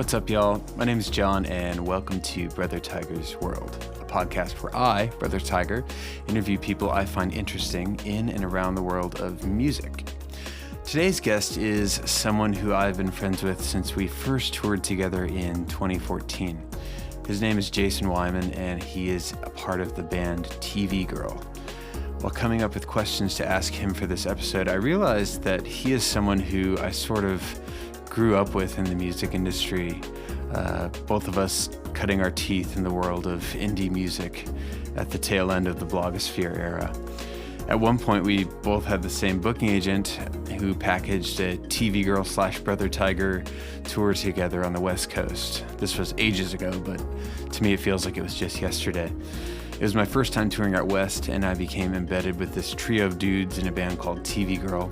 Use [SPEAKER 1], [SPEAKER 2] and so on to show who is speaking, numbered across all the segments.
[SPEAKER 1] What's up, y'all? My name is John, and welcome to Brothertiger's World, a podcast where I, Brothertiger, interview people I find interesting in and around the world of music. Today's guest is someone who I've been friends with since we first toured together in 2014. His name is Jason Wyman, and he is a part of the band TV Girl. While coming up with questions to ask him for this episode, I realized that he is someone who I sort of grew up with in the music industry, both of us cutting our teeth in the world of indie music at the tail end of the blogosphere era. At one point, we both had the same booking agent who packaged a TV Girl / Brothertiger tour together on the West Coast. This was ages ago, but to me it feels like it was just yesterday. It was my first time touring out west, and I became embedded with this trio of dudes in a band called TV Girl,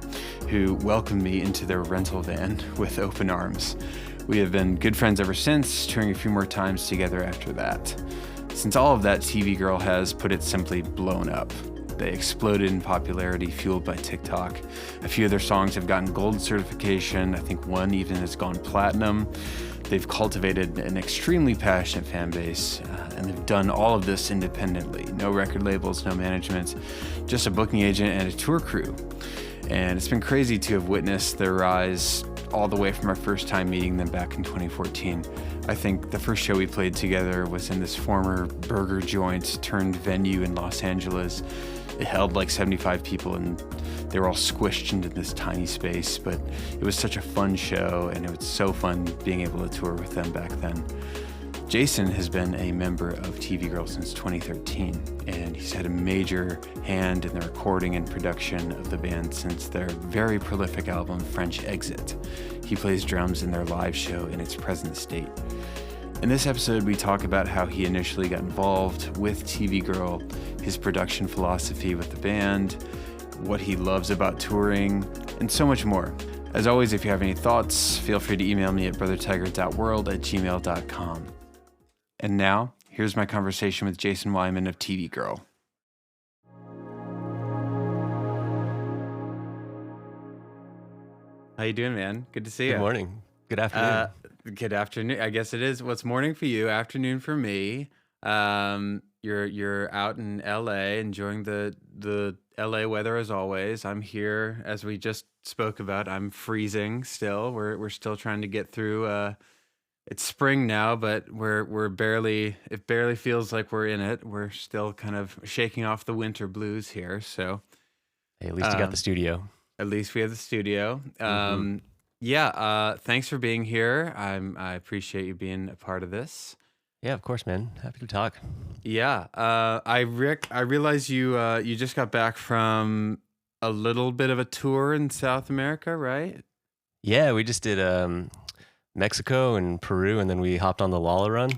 [SPEAKER 1] who welcomed me into their rental van with open arms. We have been good friends ever since, touring a few more times together after that. Since all of that, TV Girl has, put it simply, blown up. They exploded in popularity, fueled by TikTok. A few of their songs have gotten gold certification. I think one even has gone platinum. They've cultivated an extremely passionate fan base, and they've done all of this independently. No record labels, no management, just a booking agent and a tour crew. And it's been crazy to have witnessed their rise all the way from our first time meeting them back in 2014. I think the first show we played together was in this former burger joint turned venue in Los Angeles. It held like 75 people, and they were all squished into this tiny space, but it was such a fun show, and it was so fun being able to tour with them back then. Jason has been a member of TV Girl since 2013, and he's had a major hand in the recording and production of the band since their very prolific album, French Exit. He plays drums in their live show in its present state. In this episode, we talk about how he initially got involved with TV Girl, his production philosophy with the band, what he loves about touring, and so much more. As always, if you have any thoughts, feel free to email me at brothertiger.world@gmail.com. And now, here's my conversation with Jason Wyman of TV Girl. How you doing, man? Good to see you.
[SPEAKER 2] Good morning. Good afternoon.
[SPEAKER 1] Good afternoon. I guess it is. What's morning for you? Afternoon for me. You're out in LA enjoying the LA weather as always. I'm here, as we just spoke about. I'm freezing still. We're still trying to get through. It's spring now, but we're barely. It barely feels like we're in it. We're still kind of shaking off the winter blues here. So,
[SPEAKER 2] hey, at least you got the studio.
[SPEAKER 1] At least we have the studio. Thanks for being here. I appreciate you being a part of this.
[SPEAKER 2] Yeah, of course, man. Happy to talk.
[SPEAKER 1] Yeah. I realize you just got back from a little bit of a tour in South America, right?
[SPEAKER 2] Yeah, we just did Mexico and Peru, and then we hopped on the Lala run.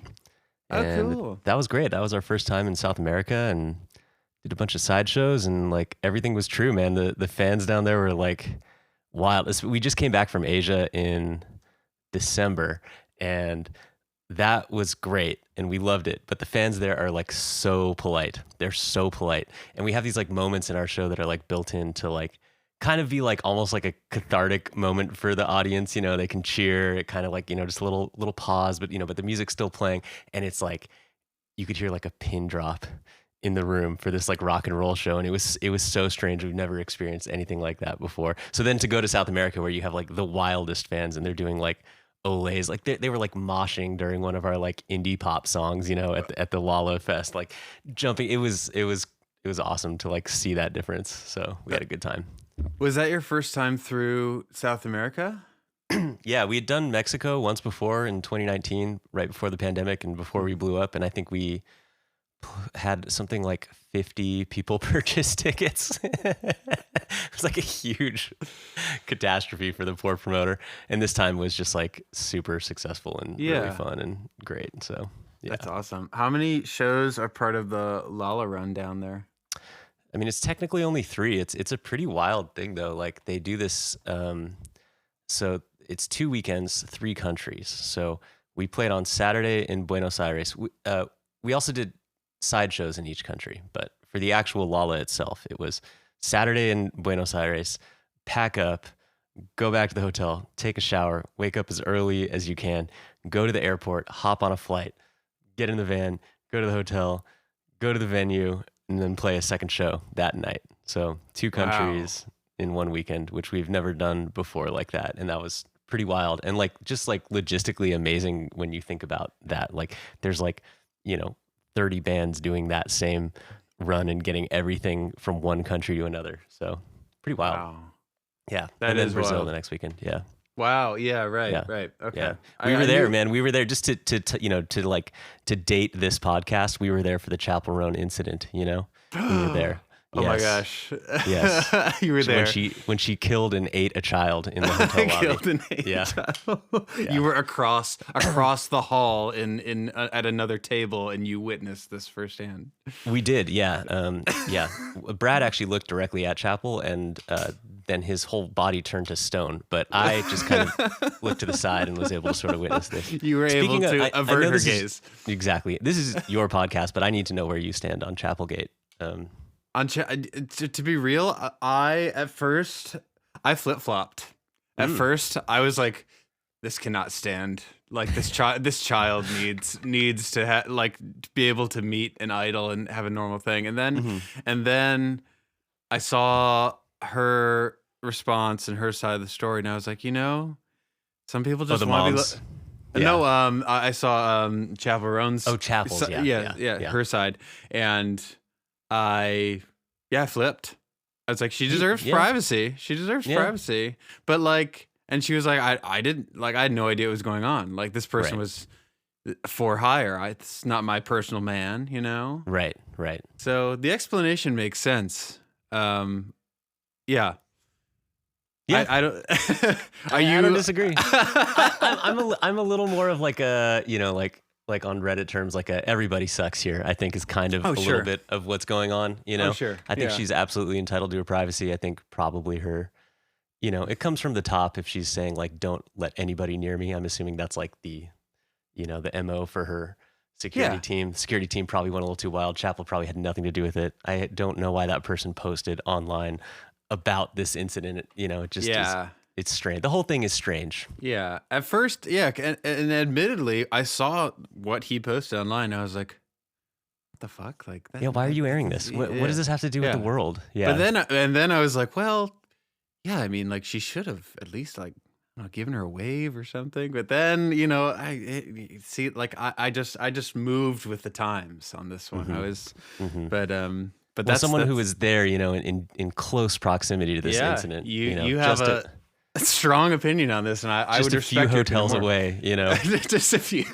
[SPEAKER 1] Oh,
[SPEAKER 2] and
[SPEAKER 1] cool.
[SPEAKER 2] That was great. That was our first time in South America, and did a bunch of side shows, and like everything was true, man. The fans down there were like wild. We just came back from Asia in December, and that was great, and we loved it. But the fans there are like so polite. They're so polite, and we have these like moments in our show that are like built in to like kind of be like almost like a cathartic moment for the audience. You know, they can cheer. It kind of like, you know, just a little pause, but but the music's still playing, and it's like you could hear like a pin drop in the room for this like rock and roll show, and it was so strange. We've never experienced anything like that before. So then to go to South America where you have like the wildest fans, and they're doing like olays, like they were like moshing during one of our like indie pop songs, at the Lala Fest, like jumping. It was awesome to like see that difference. So we had a good time.
[SPEAKER 1] Was that your first time through South America?
[SPEAKER 2] Yeah, we had done Mexico once before in 2019, right before the pandemic and before we blew up, and I think we had something like 50 people purchase tickets. It was like a huge catastrophe for the poor promoter, and this time was just like super successful and really fun and great. So yeah,
[SPEAKER 1] that's awesome. How many shows are part of the Lala run down there?
[SPEAKER 2] I mean, it's technically only 3. It's a pretty wild thing though. Like they do this, so it's 2 weekends, 3 countries. So we played on Saturday in Buenos Aires. We also did side shows in each country, but for the actual Lala itself, it was Saturday in Buenos Aires, pack up, go back to the hotel, take a shower, wake up as early as you can, go to the airport, hop on a flight, get in the van, go to the hotel, go to the venue, and then play a second show that night. So 2 countries in one weekend, which we've never done before like that. And that was pretty wild. And like, just like logistically amazing when you think about that. Like there's like, 30 bands doing that same run and getting everything from one country to another. So pretty wild.
[SPEAKER 1] Wow.
[SPEAKER 2] Yeah.
[SPEAKER 1] That
[SPEAKER 2] and then
[SPEAKER 1] is
[SPEAKER 2] Brazil
[SPEAKER 1] wild.
[SPEAKER 2] the next weekend. Yeah.
[SPEAKER 1] Wow. Yeah. Right.
[SPEAKER 2] Yeah.
[SPEAKER 1] Right. Okay.
[SPEAKER 2] Yeah.
[SPEAKER 1] I
[SPEAKER 2] We were there,
[SPEAKER 1] knew-
[SPEAKER 2] man. We were there just to date this podcast. We were there for the Chappell Roan incident, We were there.
[SPEAKER 1] Oh my
[SPEAKER 2] Yes.
[SPEAKER 1] gosh.
[SPEAKER 2] Yes.
[SPEAKER 1] You were there.
[SPEAKER 2] When she killed and ate a child in the hotel lobby.
[SPEAKER 1] Killed an eight
[SPEAKER 2] Yeah.
[SPEAKER 1] child.
[SPEAKER 2] Yeah.
[SPEAKER 1] You were across the hall in at another table, and you witnessed this firsthand.
[SPEAKER 2] We did, yeah. Yeah. Brad actually looked directly at Chappell, and then his whole body turned to stone. But I just kind of looked to the side and was able to sort of witness this.
[SPEAKER 1] You were able to
[SPEAKER 2] I
[SPEAKER 1] avert
[SPEAKER 2] know
[SPEAKER 1] her
[SPEAKER 2] this is-
[SPEAKER 1] gaze.
[SPEAKER 2] Exactly. This is your podcast, but I need to know where you stand on Chapelgate.
[SPEAKER 1] To be real, at first I flip flopped. At first, I was like, "This cannot stand. Like this child needs to be able to meet an idol and have a normal thing." And then I saw her response and her side of the story, and I was like, some people just
[SPEAKER 2] the
[SPEAKER 1] want to be.
[SPEAKER 2] moms.
[SPEAKER 1] No, I saw Chappell Roan's.
[SPEAKER 2] Oh, Chappell's, yeah.
[SPEAKER 1] her side, and I flipped. I was like, she deserves privacy. She deserves privacy. But and she was like, I didn't I had no idea what was going on. Like this person was for hire. It's not my personal man,
[SPEAKER 2] Right.
[SPEAKER 1] So the explanation makes sense. Yeah.
[SPEAKER 2] Yeah.
[SPEAKER 1] I don't.
[SPEAKER 2] I don't disagree. I'm a little more of like a like on Reddit terms, like a everybody sucks here, I think is kind of little bit of what's going on,
[SPEAKER 1] Oh, sure.
[SPEAKER 2] I think she's absolutely entitled to her privacy. I think probably her, it comes from the top if she's saying like, don't let anybody near me. I'm assuming that's like the MO for her security team. The security team probably went a little too wild. Chappell probably had nothing to do with it. I don't know why that person posted online about this incident. It just is. It's strange. The whole thing is strange.
[SPEAKER 1] Yeah. At first, and admittedly, I saw what he posted online. I was like, "What the fuck?" Like, that,
[SPEAKER 2] why are you airing this? What does this have to do with the world? Yeah.
[SPEAKER 1] But then I was like, well, yeah. I mean, she should have at least given her a wave or something. But then, I just moved with the times on this one. I was, but that's
[SPEAKER 2] someone who was there, in close proximity to this incident.
[SPEAKER 1] You have a strong opinion on this, and I would respect
[SPEAKER 2] just a few hotels away,
[SPEAKER 1] just a few,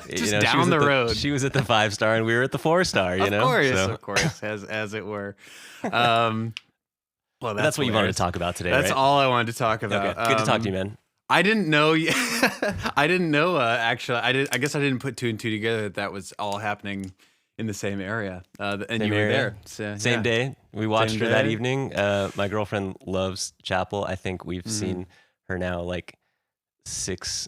[SPEAKER 1] just down the road.
[SPEAKER 2] She was at the 5-star, and we were at the 4-star.
[SPEAKER 1] Of course, as it were. Well,
[SPEAKER 2] that's what you wanted to talk about today.
[SPEAKER 1] That's
[SPEAKER 2] right?
[SPEAKER 1] all I wanted to talk about.
[SPEAKER 2] Okay. Good to talk to you, man.
[SPEAKER 1] I didn't know. I didn't know. Actually, I guess I didn't put 2 and 2 together. That was all happening in the same area, and
[SPEAKER 2] same
[SPEAKER 1] you were
[SPEAKER 2] area.
[SPEAKER 1] there. So,
[SPEAKER 2] same day. We watched her that evening. My girlfriend loves Chappell. I think we've seen her now like 6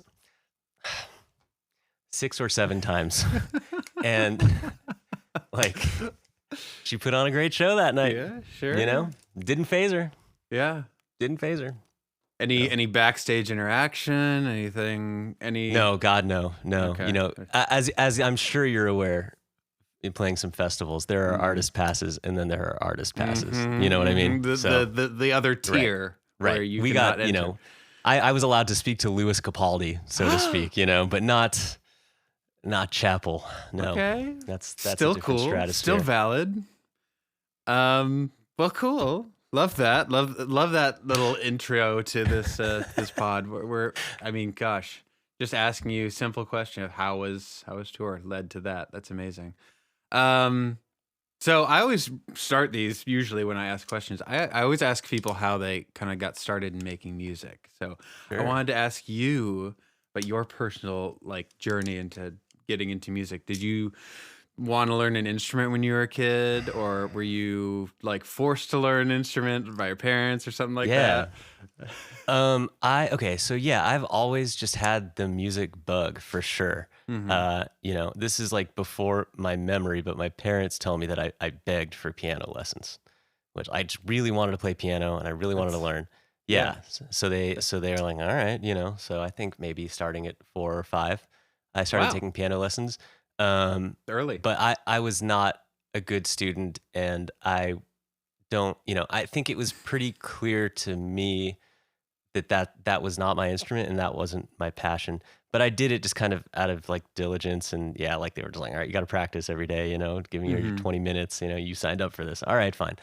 [SPEAKER 2] or 7 times, and she put on a great show that night.
[SPEAKER 1] Yeah, sure.
[SPEAKER 2] Didn't phase her.
[SPEAKER 1] Yeah,
[SPEAKER 2] didn't phase her.
[SPEAKER 1] Any backstage interaction? Anything?
[SPEAKER 2] No, God, no.
[SPEAKER 1] Okay.
[SPEAKER 2] As I'm sure you're aware, in playing some festivals, there are artist passes, and then there are artist passes. You know what I mean?
[SPEAKER 1] The other tier,
[SPEAKER 2] right?
[SPEAKER 1] Where you
[SPEAKER 2] we
[SPEAKER 1] cannot
[SPEAKER 2] got
[SPEAKER 1] enter.
[SPEAKER 2] I was allowed to speak to Louis Capaldi, so to speak, but not Chappell. No,
[SPEAKER 1] Okay,
[SPEAKER 2] that's
[SPEAKER 1] still
[SPEAKER 2] a different
[SPEAKER 1] cool,
[SPEAKER 2] stratosphere.
[SPEAKER 1] still valid. Well, cool. Love that. Love that little intro to this this pod. Gosh, just asking you a simple question of how was tour led to that. That's amazing. So I always start these usually when I ask questions. I always ask people how they kind of got started in making music. So
[SPEAKER 2] Sure.
[SPEAKER 1] I wanted to ask you about your personal journey into getting into music. Did you want to learn an instrument when you were a kid, or were you forced to learn an instrument by your parents or something like that?
[SPEAKER 2] I've always just had the music bug for sure. This is before my memory, but my parents tell me that I begged for piano lessons, which I just really wanted to play piano and I really wanted to learn. Yeah. So they are like, all right, So I think maybe starting at 4 or 5, I started
[SPEAKER 1] Wow.
[SPEAKER 2] taking piano lessons. Um,
[SPEAKER 1] Early.
[SPEAKER 2] but I was not a good student, and I don't, I think it was pretty clear to me that was not my instrument and that wasn't my passion. But I did it just kind of out of like diligence, and yeah, like they were just like, all right, you got to practice every day, giving your
[SPEAKER 1] Mm-hmm.
[SPEAKER 2] 20 minutes, you signed up for this. All right, fine.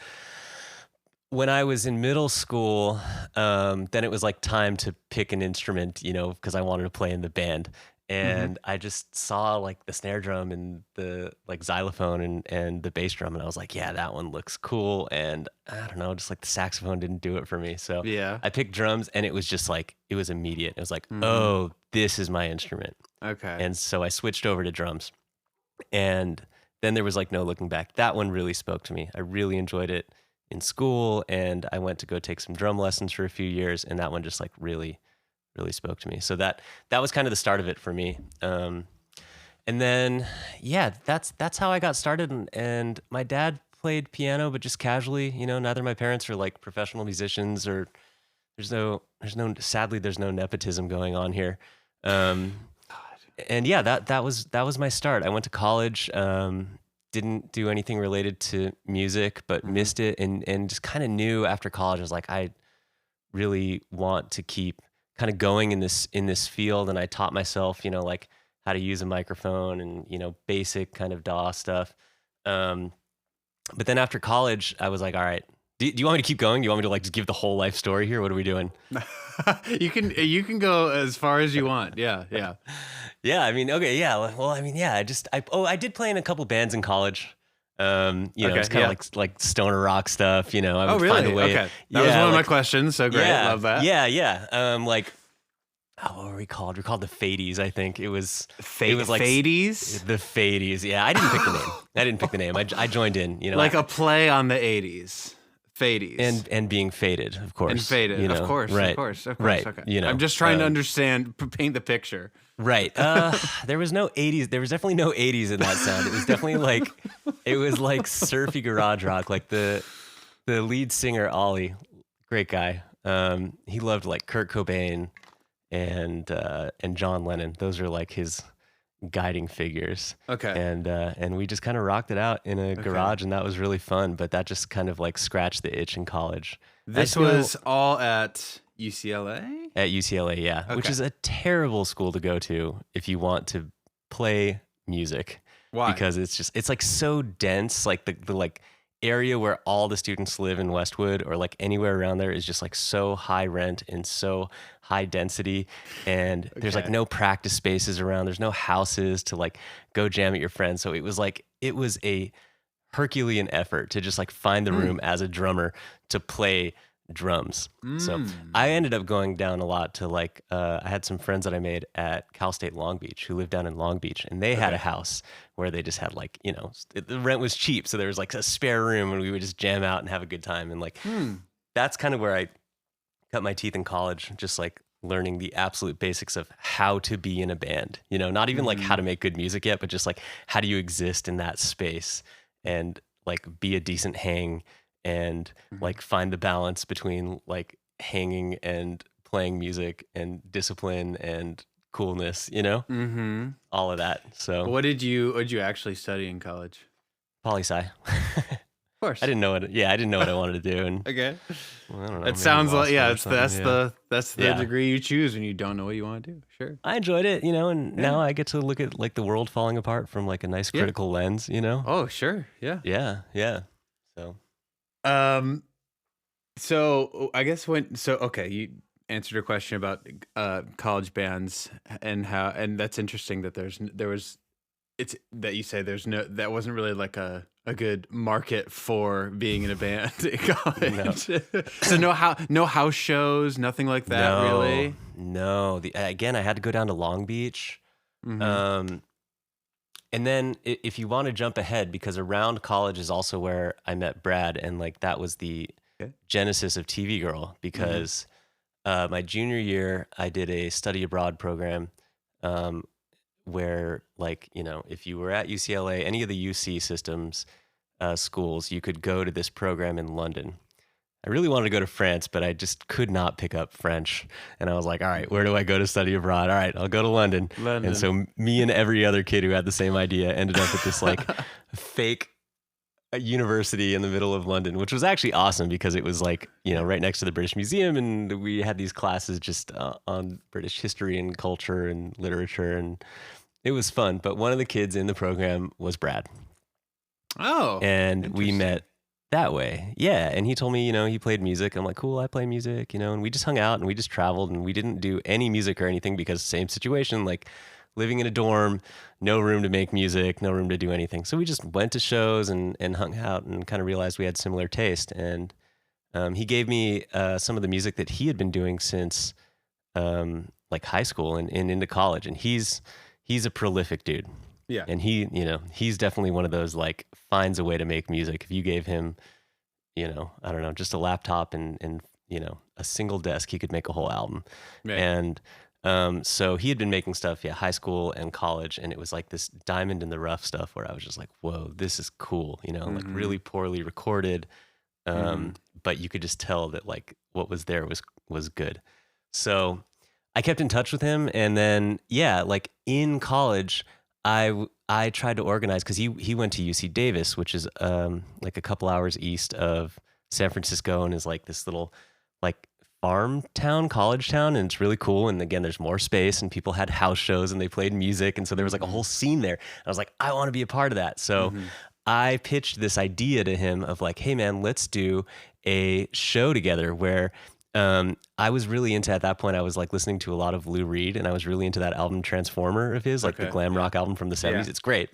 [SPEAKER 2] When I was in middle school, then it was like time to pick an instrument, because I wanted to play in the band.
[SPEAKER 1] Mm-hmm.
[SPEAKER 2] And I just saw like the snare drum and the like xylophone and the bass drum. And I was like, yeah, that one looks cool. And I don't know, just like the saxophone didn't do it for me. So
[SPEAKER 1] Yeah.
[SPEAKER 2] I picked drums, and it was just like, it was immediate. It was like,
[SPEAKER 1] Mm-hmm.
[SPEAKER 2] oh, this is my instrument.
[SPEAKER 1] Okay.
[SPEAKER 2] And so I switched over to drums. And then there was like no looking back. That one really spoke to me. I really enjoyed it in school, and I went to go take some drum lessons for a few years, and that one just like really spoke to me. So that was kind of the start of it for me. And then yeah, that's how I got started. And my dad played piano, but just casually. Neither of my parents are like professional musicians, or sadly there's no nepotism going on here. And yeah, that was my start. I went to college. Didn't do anything related to music, but
[SPEAKER 1] Mm-hmm.
[SPEAKER 2] missed it, and just kind of knew after college, I was like, I really want to keep kind of going in this field. And I taught myself, like how to use a microphone and, basic kind of DAW stuff. But then after college, I was like, all right, do you want me to keep going? Do you want me to like just give the whole life story here? What are we doing?
[SPEAKER 1] You can go as far as you want. Yeah. Yeah.
[SPEAKER 2] Yeah, I mean, okay, yeah. Well, I mean, yeah. I did play in a couple bands in college.
[SPEAKER 1] Okay,
[SPEAKER 2] It's kind
[SPEAKER 1] yeah.
[SPEAKER 2] of like stoner rock stuff. I
[SPEAKER 1] Oh,
[SPEAKER 2] would find
[SPEAKER 1] really?
[SPEAKER 2] a way.
[SPEAKER 1] Okay. That was one of my questions. So great.
[SPEAKER 2] Yeah,
[SPEAKER 1] Love that.
[SPEAKER 2] yeah. Like, what were we called? We're called the Fadies, I think. It was like
[SPEAKER 1] Fadies?
[SPEAKER 2] the Fadies. Yeah, I didn't pick the name. I joined in.
[SPEAKER 1] Like a play on the 80s. Fadies.
[SPEAKER 2] and being faded, of course.
[SPEAKER 1] And faded. Of course.
[SPEAKER 2] Right,
[SPEAKER 1] Of course.
[SPEAKER 2] right.
[SPEAKER 1] Okay. I'm just trying to understand, paint the picture.
[SPEAKER 2] Right. There was no 80s. There was definitely no 80s in that sound. It was definitely like surfy garage rock. Like the lead singer, Ollie, great guy. He loved like Kurt Cobain and John Lennon. Those are like his guiding figures.
[SPEAKER 1] Okay.
[SPEAKER 2] And we just kind of rocked it out in a garage, and that was really fun. But that just kind of like scratched the itch in college.
[SPEAKER 1] This was all at UCLA?
[SPEAKER 2] At UCLA, yeah, which
[SPEAKER 1] Okay.
[SPEAKER 2] is a terrible school to go to if you want to play music.
[SPEAKER 1] Why?
[SPEAKER 2] Because it's like so dense, like the like area where all the students live in Westwood or like anywhere around there is just like so high rent and so high density, and there's like
[SPEAKER 1] Okay.
[SPEAKER 2] no practice spaces around. There's no houses to like go jam at your friends. So it was a Herculean effort to just like find the room as a drummer to play drums. So I ended up going down a lot to like, I had some friends that I made at Cal State Long Beach who lived down in Long Beach, and they had a house where they just had like, the rent was cheap. So there was like a spare room, and we would just jam out and have a good time. And like, that's kind of where I cut my teeth in college, just like learning the absolute basics of how to be in a band, not even like how to make good music yet, but just like, how do you exist in that space and like be a decent hang and like find the balance between like hanging and playing music and discipline and coolness,
[SPEAKER 1] Mm-hmm.
[SPEAKER 2] all of that. So
[SPEAKER 1] What did you actually study in college?
[SPEAKER 2] poli-sci.
[SPEAKER 1] Of course.
[SPEAKER 2] I didn't know what I wanted to do. And
[SPEAKER 1] Okay.
[SPEAKER 2] well, I don't know.
[SPEAKER 1] It
[SPEAKER 2] maybe
[SPEAKER 1] sounds
[SPEAKER 2] law
[SPEAKER 1] like
[SPEAKER 2] school or something,
[SPEAKER 1] that's the
[SPEAKER 2] Yeah.
[SPEAKER 1] degree you choose when you don't know what you want to do. Sure.
[SPEAKER 2] I enjoyed it, and now I get to look at like the world falling apart from like a nice critical lens,
[SPEAKER 1] Oh, sure. Yeah.
[SPEAKER 2] Yeah. So
[SPEAKER 1] So I guess okay, you answered a question about college bands and that's interesting that that wasn't really like a good market for being in a band in college. So no house shows, nothing like that, really.
[SPEAKER 2] No. Again, I had to go down to Long Beach.
[SPEAKER 1] Mhm.
[SPEAKER 2] And then if you want to jump ahead, because around college is also where I met Brad, and like that was the
[SPEAKER 1] Okay.
[SPEAKER 2] genesis of TV Girl, because my junior year I did a study abroad program where like, if you were at UCLA, any of the UC systems schools, you could go to this program in London. I really wanted to go to France, but I just could not pick up French. And I was like, all right, where do I go to study abroad? All right, I'll go to London. And so me and every other kid who had the same idea ended up at this like fake university in the middle of London, which was actually awesome because it was like, right next to the British Museum. And we had these classes just on British history and culture and literature. And it was fun. But one of the kids in the program was Brad.
[SPEAKER 1] Oh,
[SPEAKER 2] and we met that way. Yeah. And he told me, he played music. I'm like, cool, I play music, and we just hung out and we just traveled and we didn't do any music or anything because same situation, like living in a dorm, no room to make music, no room to do anything. So we just went to shows and hung out and kind of realized we had similar taste. And he gave me some of the music that he had been doing since like high school and into college. And he's a prolific dude.
[SPEAKER 1] Yeah.
[SPEAKER 2] And he's definitely one of those like finds a way to make music. If you gave him, I don't know, just a laptop and a single desk, he could make a whole album. Right. And so he had been making stuff, high school and college, and it was like this diamond in the rough stuff where I was just like, whoa, this is cool, like really poorly recorded. But you could just tell that like what was there was good. So I kept in touch with him, and then like in college, I tried to organize because he went to UC Davis, which is like a couple hours east of San Francisco, and is like this little like farm town, college town, and it's really cool. And again, there's more space, and people had house shows, and they played music, and so there was like a whole scene there. And I was like, I want to be a part of that. So I pitched this idea to him of like, hey man, let's do a show together where I was really into, at that point, I was like listening to a lot of Lou Reed, and I was really into that album Transformer of his, like the glam rock album from the 70s. Yeah. It's great.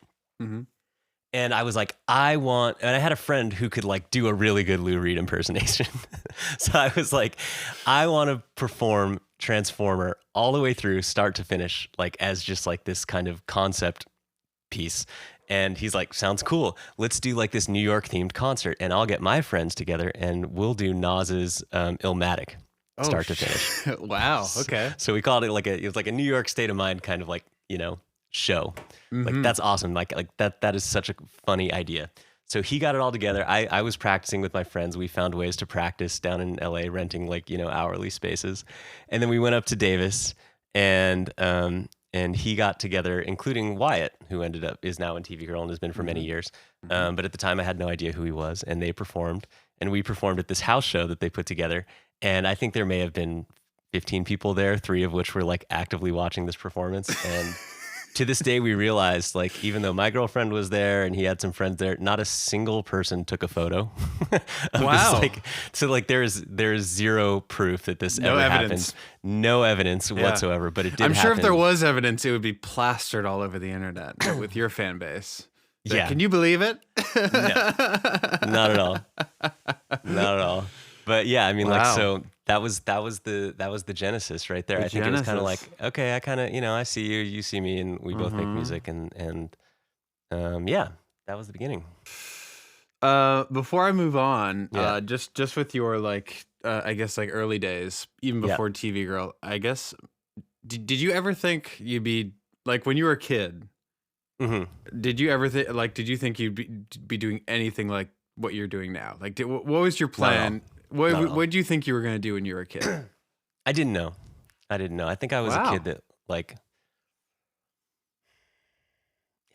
[SPEAKER 2] And I was like, and I had a friend who could like do a really good Lou Reed impersonation. So I was like, I want to perform Transformer all the way through, start to finish, like as just like this kind of concept piece. And he's like, sounds cool. Let's do like this New York themed concert, and I'll get my friends together and we'll do Nas's Illmatic start to finish.
[SPEAKER 1] Wow. Okay.
[SPEAKER 2] So we called it it was like a New York State of Mind kind of like, show. Like that's awesome. Like that is such a funny idea. So he got it all together. I was practicing with my friends. We found ways to practice down in LA, renting like, hourly spaces. And then we went up to Davis, and he got together, including Wyatt, who is now in TV Girl and has been for many years. But at the time I had no idea who he was, and they performed, and we performed at this house show that they put together. And I think there may have been 15 people there, 3 of which were like actively watching this performance. And to this day, we realized, like, even though my girlfriend was there and he had some friends there, not a single person took a photo.
[SPEAKER 1] Wow.
[SPEAKER 2] So there's zero proof that this ever happened. No evidence whatsoever, but it did happen.
[SPEAKER 1] I'm sure if there was evidence, it would be plastered all over the internet with your fan base. Yeah. Can you believe it?
[SPEAKER 2] No, not at all. Not at all. But yeah, I mean,
[SPEAKER 1] wow.
[SPEAKER 2] So that was the genesis right there. I think it was kind of like, okay, I kind of, I see you, you see me, and we both make music, and yeah, that was the beginning.
[SPEAKER 1] Before I move on, just with your I guess like early days, even before TV Girl, I guess, did you ever think you'd be like when you were a kid? Did you ever think did you think you'd be doing anything like what you're doing now? Like, what was your plan? What did you think you were going to do when you were a kid?
[SPEAKER 2] I didn't know. I think I was a kid that like,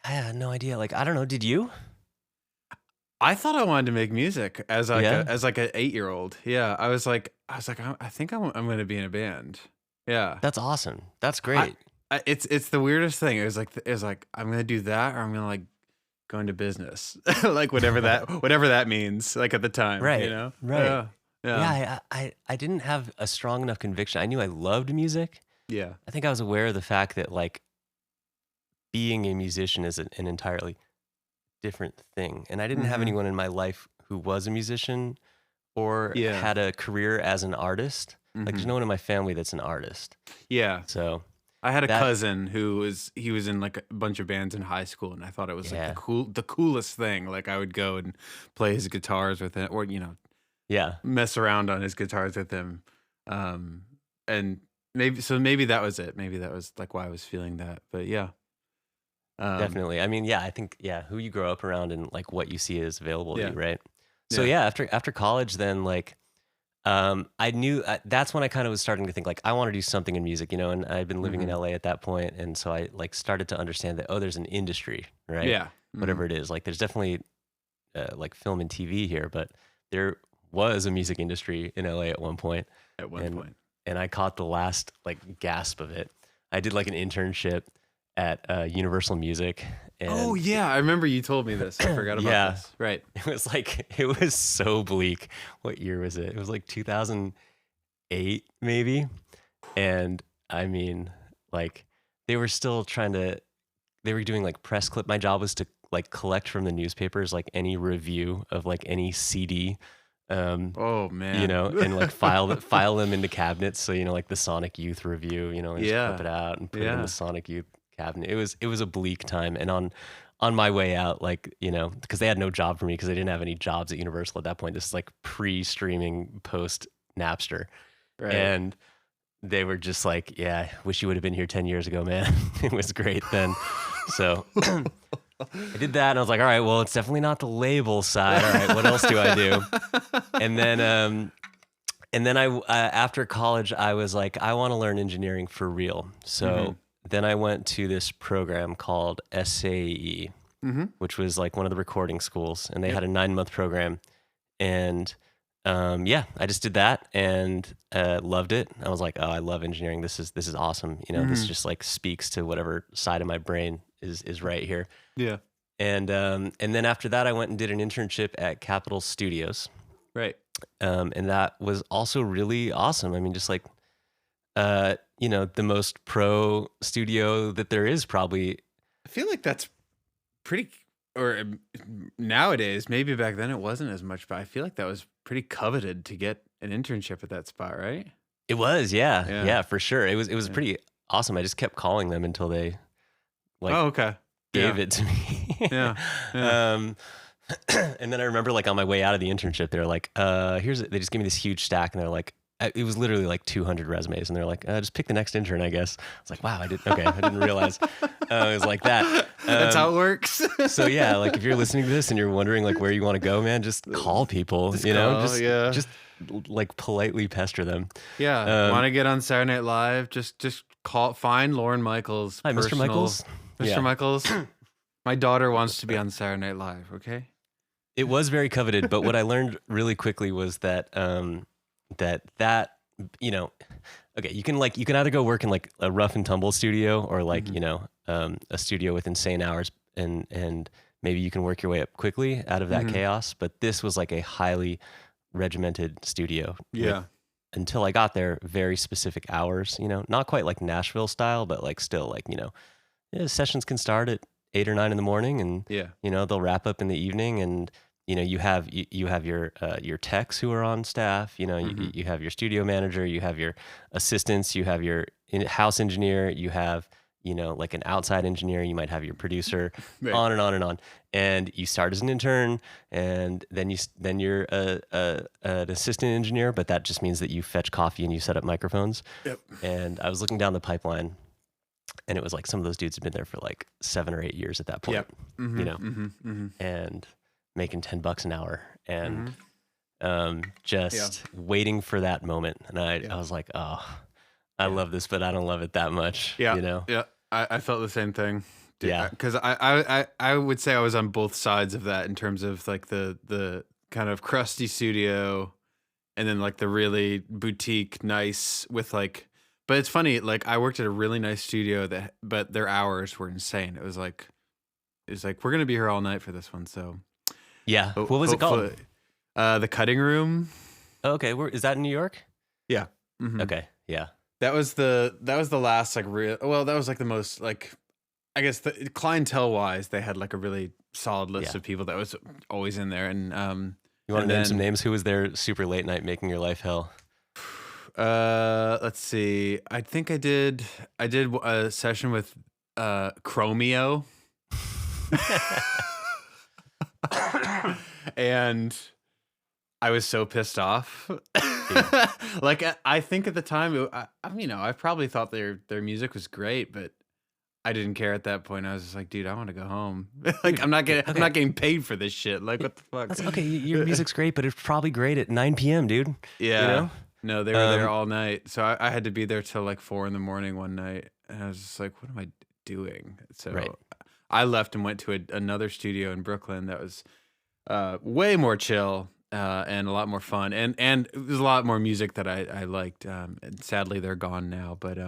[SPEAKER 2] I had no idea. Like, I don't know. Did you?
[SPEAKER 1] I thought I wanted to make music as an 8-year-old. Yeah, I was like, I think I'm going to be in a band. Yeah,
[SPEAKER 2] that's awesome. That's great.
[SPEAKER 1] It's the weirdest thing. It was like I'm going to do that, or I'm going to like go into business, like whatever that means. Like at the time,
[SPEAKER 2] right? Right.
[SPEAKER 1] Yeah.
[SPEAKER 2] I didn't have a strong enough conviction. I knew I loved music.
[SPEAKER 1] Yeah.
[SPEAKER 2] I think I was aware of the fact that like being a musician is an entirely different thing. And I didn't have anyone in my life who was a musician or had a career as an artist. Like there's no one in my family that's an artist.
[SPEAKER 1] Yeah.
[SPEAKER 2] So
[SPEAKER 1] I had a cousin who was in like a bunch of bands in high school, and I thought it was like the coolest thing. Like I would go and play his guitars with him, or mess around on his guitars with him. And maybe that was it. Maybe that was like why I was feeling that. But yeah.
[SPEAKER 2] Definitely. I mean, I think who you grow up around and like what you see is available to you, right? So after college, then like I knew that's when I kind of was starting to think like I want to do something in music, and I'd been living in LA at that point, and so I like started to understand that there's an industry, right?
[SPEAKER 1] Yeah.
[SPEAKER 2] Whatever it is, like there's definitely like film and TV here, but there was a music industry in LA at one point.
[SPEAKER 1] At one point.
[SPEAKER 2] And I caught the last like gasp of it. I did like an internship at Universal Music. And
[SPEAKER 1] oh yeah, I remember you told me this. I forgot about this. Right.
[SPEAKER 2] It was so bleak. What year was it? It was like 2008 maybe. And I mean, like they were still they were doing like press clip. My job was to like collect from the newspapers like any review of like any CD.
[SPEAKER 1] Oh man.
[SPEAKER 2] And like file them into cabinets. So, like the Sonic Youth review, and just clip it out and put it in the Sonic Youth cabinet. It was a bleak time. And on my way out, like, because they had no job for me because they didn't have any jobs at Universal at that point. This is like pre-streaming, post Napster.
[SPEAKER 1] Right.
[SPEAKER 2] And they were just like, yeah, wish you would have been here 10 years ago, man. It was great then. So I did that and I was like, all right, well, it's definitely not the label side. All right, what else do I do? And then I after college, I was like, I want to learn engineering for real. So then I went to this program called SAE, which was like one of the recording schools, and they had a 9-month program. And I just did that and loved it. I was like, oh, I love engineering. This is awesome. This just like speaks to whatever side of my brain is right here.
[SPEAKER 1] Yeah.
[SPEAKER 2] And then after that, I went and did an internship at Capitol Studios.
[SPEAKER 1] Right.
[SPEAKER 2] And that was also really awesome. I mean, just like, the most pro studio that there is probably.
[SPEAKER 1] I feel like that's pretty, or nowadays, maybe back then it wasn't as much, but I feel like that was pretty coveted to get an internship at that spot, right?
[SPEAKER 2] It was, yeah, for sure. It was pretty awesome. I just kept calling them until they gave it to me.
[SPEAKER 1] Yeah.
[SPEAKER 2] And then I remember like on my way out of the internship, they're like, they just gave me this huge stack and they're like, it was literally like 200 resumes and they're like, just pick the next intern, I guess. I was like, wow, I didn't realize it was like that.
[SPEAKER 1] That's how it works.
[SPEAKER 2] So yeah, like if you're listening to this and you're wondering like where you want to go, man, just call people, just like politely pester them.
[SPEAKER 1] Yeah. Want to get on Saturday Night Live? Just find Lorne Michaels.
[SPEAKER 2] Hi, Mr. Michaels.
[SPEAKER 1] Mr. Michaels. My daughter wants to be on Saturday Night Live. Okay.
[SPEAKER 2] It was very coveted, but what I learned really quickly was that okay, you can either go work in like a rough and tumble studio or like a studio with insane hours and maybe you can work your way up quickly out of that chaos. But this was like a highly regimented studio.
[SPEAKER 1] Yeah.
[SPEAKER 2] Until I got there, very specific hours. Not quite like Nashville style, but like still like sessions can start at 8 or 9 in the morning, and they'll wrap up in the evening, and you have your techs who are on staff. You have your studio manager, you have your assistants, you have your house engineer, you have like an outside engineer, you might have your producer, right. On and on and on. And you start as an intern, and then you're an assistant engineer, but that just means that you fetch coffee and you set up microphones. Yep. And I was looking down the pipeline, and it was like some of those dudes had been there for like 7 or 8 years at that point. Yep. And making $10 an hour, and waiting for that moment. And I was like, oh, I love this, but I don't love it that much.
[SPEAKER 1] Yeah. Yeah. I felt the same thing. Yeah. Because I would say I was on both sides of that in terms of like the kind of crusty studio and then like the really boutique nice with like, but it's funny, like I worked at a really nice studio but their hours were insane. It was like, we're going to be here all night for this one. So
[SPEAKER 2] yeah. What was it called?
[SPEAKER 1] The Cutting Room.
[SPEAKER 2] Oh, okay. Is that in New York?
[SPEAKER 1] Yeah.
[SPEAKER 2] Okay. Yeah.
[SPEAKER 1] That was the last like real. Well, that was like the most like, I guess the clientele wise, they had like a really solid list of people that was always in there. And
[SPEAKER 2] you want to name some names? Who was there super late night making your life hell?
[SPEAKER 1] Let's see. I think I did a session with Chromeo. And I was so pissed off. Like I think at the time, I probably thought their music was great, but I didn't care at that point. I was just like, dude, I want to go home. Like, I'm not getting paid for this shit. Like, what the fuck?
[SPEAKER 2] That's okay. Your music's great, but it's probably great at 9 p.m., dude.
[SPEAKER 1] Yeah.
[SPEAKER 2] You know?
[SPEAKER 1] No, they were there all night. So I had to be there till like 4 a.m. one night. And I was just like, what am I doing? So I left and went to another studio in Brooklyn that was way more chill and a lot more fun. And there's a lot more music that I liked. And sadly, they're gone now. But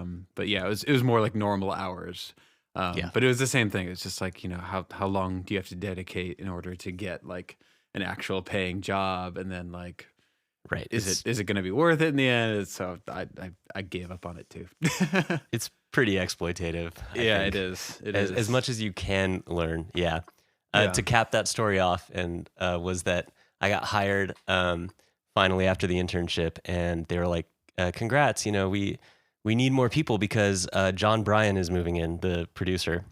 [SPEAKER 1] yeah, it was more like normal hours. But it was the same thing. It's just like, you know, how long do you have to dedicate in order to get like an actual paying job? And then like,
[SPEAKER 2] right.
[SPEAKER 1] Is it going to be worth it in the end? So I gave up on it too.
[SPEAKER 2] It's pretty exploitative. I think.
[SPEAKER 1] It is.
[SPEAKER 2] As much as you can learn. Yeah. To cap that story off, and was that I got hired finally after the internship, and they were like, "Congrats! You know, we need more people because John Bryan is moving in, the producer,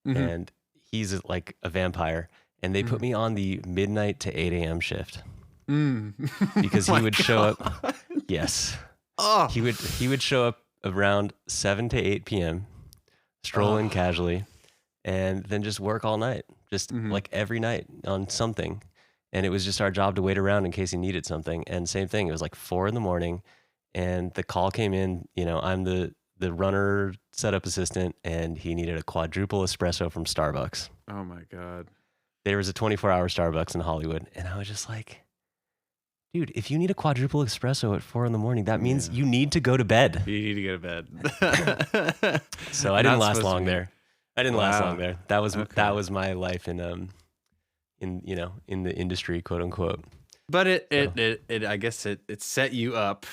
[SPEAKER 2] and he's like a vampire, and they put me on the midnight to 8 a.m. shift." Because he would show up. Yes. Oh. He would show up around 7 to 8 p.m., stroll in casually, and then just work all night, just like every night on something. And it was just our job to wait around in case he needed something. And same thing, it was like 4 a.m, and the call came in. You know, I'm the runner setup assistant, and he needed a quadruple espresso from Starbucks.
[SPEAKER 1] Oh my God.
[SPEAKER 2] There was a 24-hour Starbucks in Hollywood, and I was just like, dude, if you need a quadruple espresso at 4 a.m, that means you need to go to bed. You
[SPEAKER 1] need to go to bed.
[SPEAKER 2] So I didn't last long there. That was my life in the industry, quote unquote.
[SPEAKER 1] But it I guess it set you up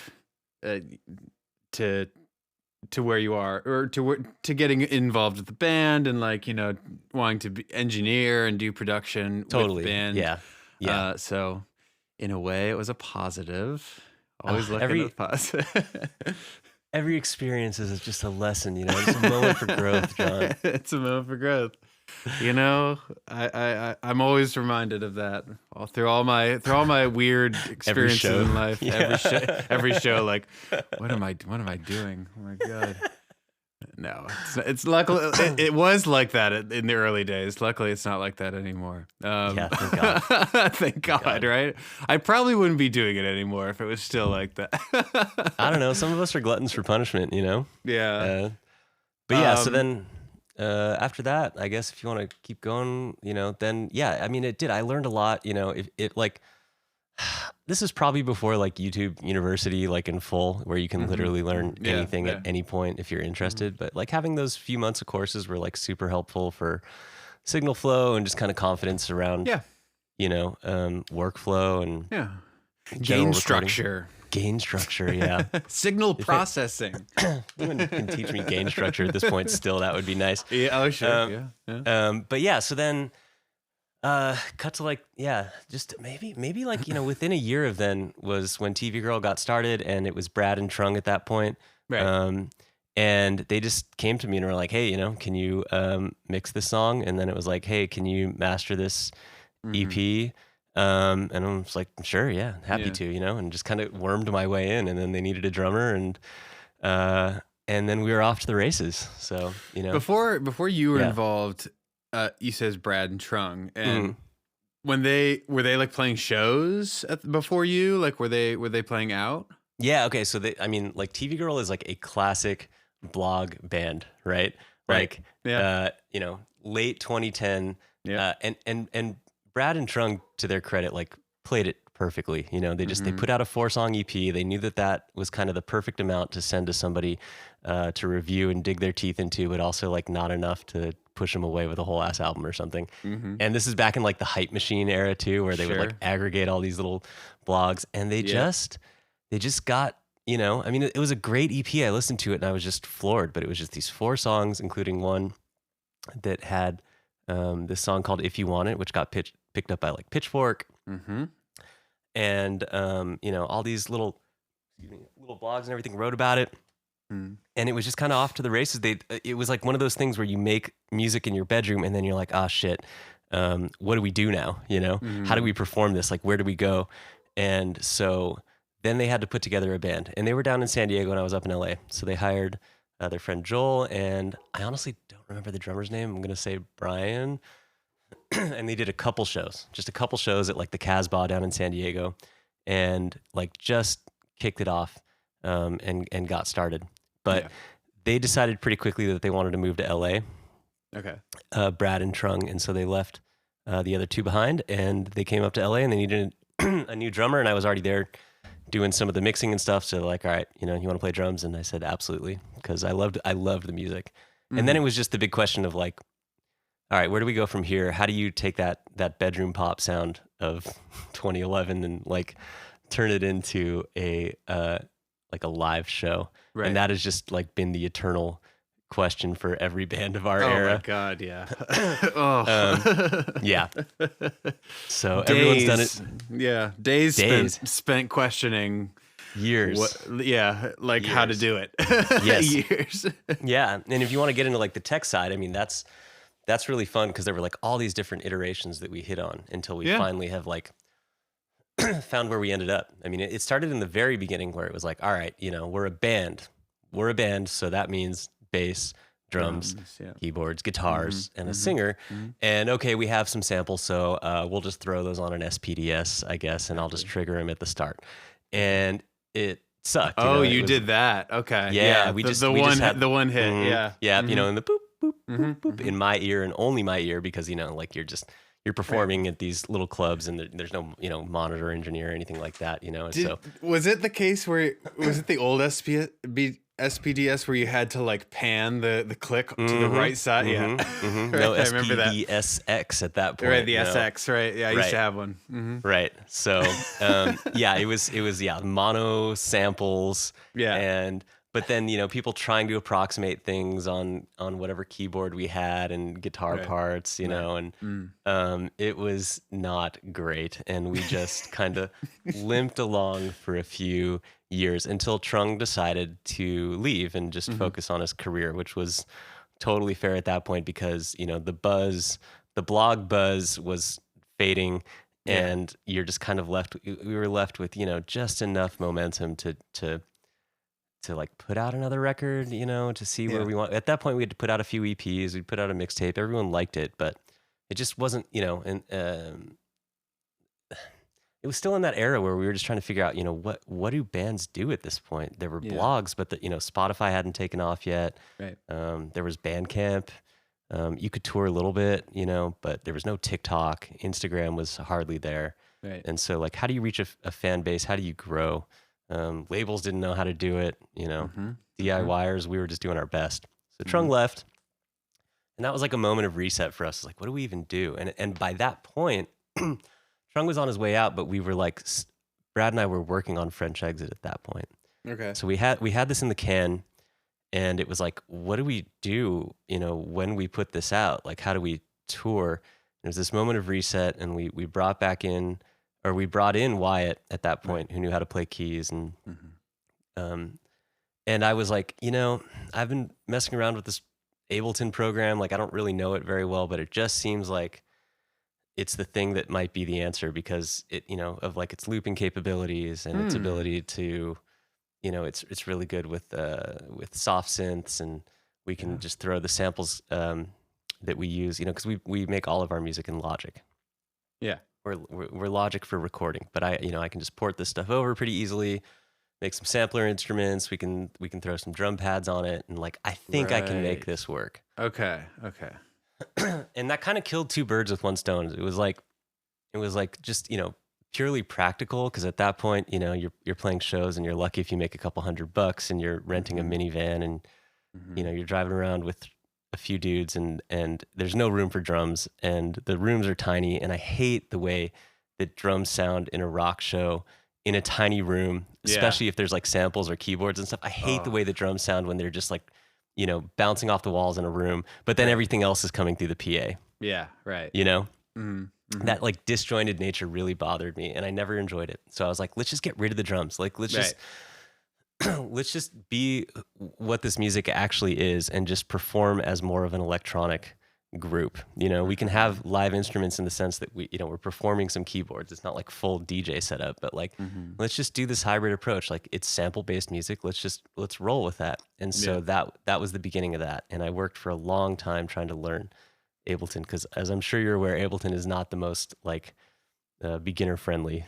[SPEAKER 1] to where you are, or to getting involved with the band, and like, you know, wanting to be engineer and do production with the band. Yeah. So in a way, it was a positive. Always looking at the positive.
[SPEAKER 2] Every experience is just a lesson, you know. It's a moment for growth, John.
[SPEAKER 1] It's a moment for growth. You know, I'm always reminded of that through all my weird experiences in life. Yeah. Every show, like, what am I doing? Oh my God. No, it's luckily it was like that in the early days. Luckily, it's not like that anymore.
[SPEAKER 2] Thank God.
[SPEAKER 1] Thank God, right? I probably wouldn't be doing it anymore if it was still like that.
[SPEAKER 2] I don't know. Some of us are gluttons for punishment, you know?
[SPEAKER 1] Yeah.
[SPEAKER 2] But yeah, so then after that, I guess if you want to keep going, you know, then yeah, I mean, it did. I learned a lot, you know, it like, this is probably before like YouTube University, like in full, where you can literally learn anything at any point if you're interested. But like having those few months of courses were like super helpful for signal flow and just kind of confidence around, you know, workflow and
[SPEAKER 1] gain structure.
[SPEAKER 2] Gain structure, yeah.
[SPEAKER 1] Signal processing.
[SPEAKER 2] Anyone can teach me gain structure at this point still, that would be nice.
[SPEAKER 1] Yeah, oh sure.
[SPEAKER 2] But yeah, so then cut to like, just maybe like, you know, within a year of then was when TV Girl got started, and it was Brad and Trung at that point. Right. And they just came to me and were like, hey, you know, can you mix this song? And then it was like, hey, can you master this EP? And I was like, sure, happy to, you know, and just kind of wormed my way in. And then they needed a drummer, and then we were off to the races. So, you know,
[SPEAKER 1] before you were involved, you says Brad and Trung, and when were they like playing shows before you? Like, were they playing out?
[SPEAKER 2] Yeah. Okay. So like TV Girl is like a classic blog band, right? Like, you know, late 2010. Yeah. And Brad and Trung, to their credit, like played it perfectly. You know, they put out a 4-song EP. They knew that was kind of the perfect amount to send to somebody to review and dig their teeth into, but also like not enough to push them away with a whole ass album or something. And this is back in like the Hype Machine era too, where they would like aggregate all these little blogs, and they just got, you know, I mean, it was a great EP. I listened to it and I was just floored, but it was just these 4 songs, including one that had this song called If You Want It, which got picked up by like Pitchfork. And you know, all these little blogs and everything wrote about it. And it was just kind of off to the races. It was like one of those things where you make music in your bedroom and then you're like, oh shit, what do we do now? You know, how do we perform this? Like, where do we go? And so then they had to put together a band, and they were down in San Diego and I was up in LA. So they hired their friend Joel, and I honestly don't remember the drummer's name. I'm gonna say Brian. And they did just a couple shows at like the Casbah down in San Diego, and like just kicked it off, and got started. But they decided pretty quickly that they wanted to move to LA.
[SPEAKER 1] Okay.
[SPEAKER 2] Brad and Trung, and so they left the other two behind, and they came up to LA, and they needed a new drummer, and I was already there doing some of the mixing and stuff. So like, all right, you want to play drums? And I said absolutely, because I loved the music. And then it was just the big question of like, all right, where do we go from here? How do you take that bedroom pop sound of 2011 and like turn it into a like a live show? Right. And that has just like been the eternal question for every band of our era.
[SPEAKER 1] Oh my God, yeah.
[SPEAKER 2] Yeah. So everyone's done it.
[SPEAKER 1] Yeah, days. Spent questioning.
[SPEAKER 2] Years.
[SPEAKER 1] Years. How to do it.
[SPEAKER 2] Yes.
[SPEAKER 1] Years.
[SPEAKER 2] Yeah, and if you want to get into like the tech side, I mean, that's really fun, because there were like all these different iterations that we hit on until we finally have like found where we ended up. I mean, it started in the very beginning where it was like, all right, we're a band, so that means bass, drums, keyboards, guitars, and a singer. And okay, we have some samples, so we'll just throw those on an SPDS, I guess, and I'll just trigger them at the start. And it sucked.
[SPEAKER 1] Oh, you did that? Okay.
[SPEAKER 2] Yeah,
[SPEAKER 1] the one hit. Yeah.
[SPEAKER 2] Yeah, and the boop boop boop boop in my ear, and only my ear, because like you're performing at these little clubs, and there's no monitor engineer or anything like that. So
[SPEAKER 1] was it the case where was it the old SPDS where you had to like pan the click to the right side?
[SPEAKER 2] Right, no, I remember that. SPDSX at that point.
[SPEAKER 1] Right, the SX, right? Yeah, I used to have one.
[SPEAKER 2] Right. So, it was mono samples.
[SPEAKER 1] Yeah.
[SPEAKER 2] But then, people trying to approximate things on whatever keyboard we had and guitar parts, and it was not great. And we just kind of limped along for a few years until Trung decided to leave and just focus on his career, which was totally fair at that point, because, the blog buzz was fading, and you're just kind of we were left with, just enough momentum to like put out another record, to see where we want. At that point, we had to put out a few EPs. We put out a mixtape. Everyone liked it, but it just wasn't, and it was still in that era where we were just trying to figure out, what do bands do at this point? There were blogs, but Spotify hadn't taken off yet.
[SPEAKER 1] Right.
[SPEAKER 2] There was Bandcamp. You could tour a little bit, but there was no TikTok. Instagram was hardly there.
[SPEAKER 1] Right.
[SPEAKER 2] And so like, how do you reach a fan base? How do you grow? Labels didn't know how to do it, DIYers, we were just doing our best. So Trung left, and that was like a moment of reset for us. It's like, what do we even do? And by that point, Trung was on his way out, but we were like, Brad and I were working on French Exit at that point.
[SPEAKER 1] Okay.
[SPEAKER 2] So we had this in the can, and it was like, what do we do, when we put this out? Like, how do we tour? And it was this moment of reset, and we brought in Wyatt at that point, who knew how to play keys. And and I was like, I've been messing around with this Ableton program. Like, I don't really know it very well, but it just seems like it's the thing that might be the answer, because it, of like its looping capabilities and its ability to, it's really good with soft synths, and we can just throw the samples that we use, because we make all of our music in Logic.
[SPEAKER 1] Yeah.
[SPEAKER 2] We're Logic for recording, but I can just port this stuff over pretty easily, make some sampler instruments. We can throw some drum pads on it, and like, I think I can make this work.
[SPEAKER 1] Okay.
[SPEAKER 2] And that kind of killed two birds with one stone. It was like just, purely practical, because at that point, you're playing shows, and you're lucky if you make a couple $100, and you're renting a minivan, and you're driving around with a few dudes, and there's no room for drums, and the rooms are tiny, and I hate the way that drums sound in a rock show in a tiny room, especially if there's like samples or keyboards and stuff. I hate the way the drums sound when they're just like, bouncing off the walls in a room, but then everything else is coming through the PA.
[SPEAKER 1] Yeah, right.
[SPEAKER 2] That like disjointed nature really bothered me, and I never enjoyed it. So I was like, let's just get rid of the drums. Like, let's just be what this music actually is, and just perform as more of an electronic group. We can have live instruments in the sense that we're performing some keyboards. It's not like full DJ setup, but like, let's just do this hybrid approach. Like it's sample based music. Let's roll with that. And so that was the beginning of that. And I worked for a long time trying to learn Ableton, because as I'm sure you're aware, Ableton is not the most like beginner friendly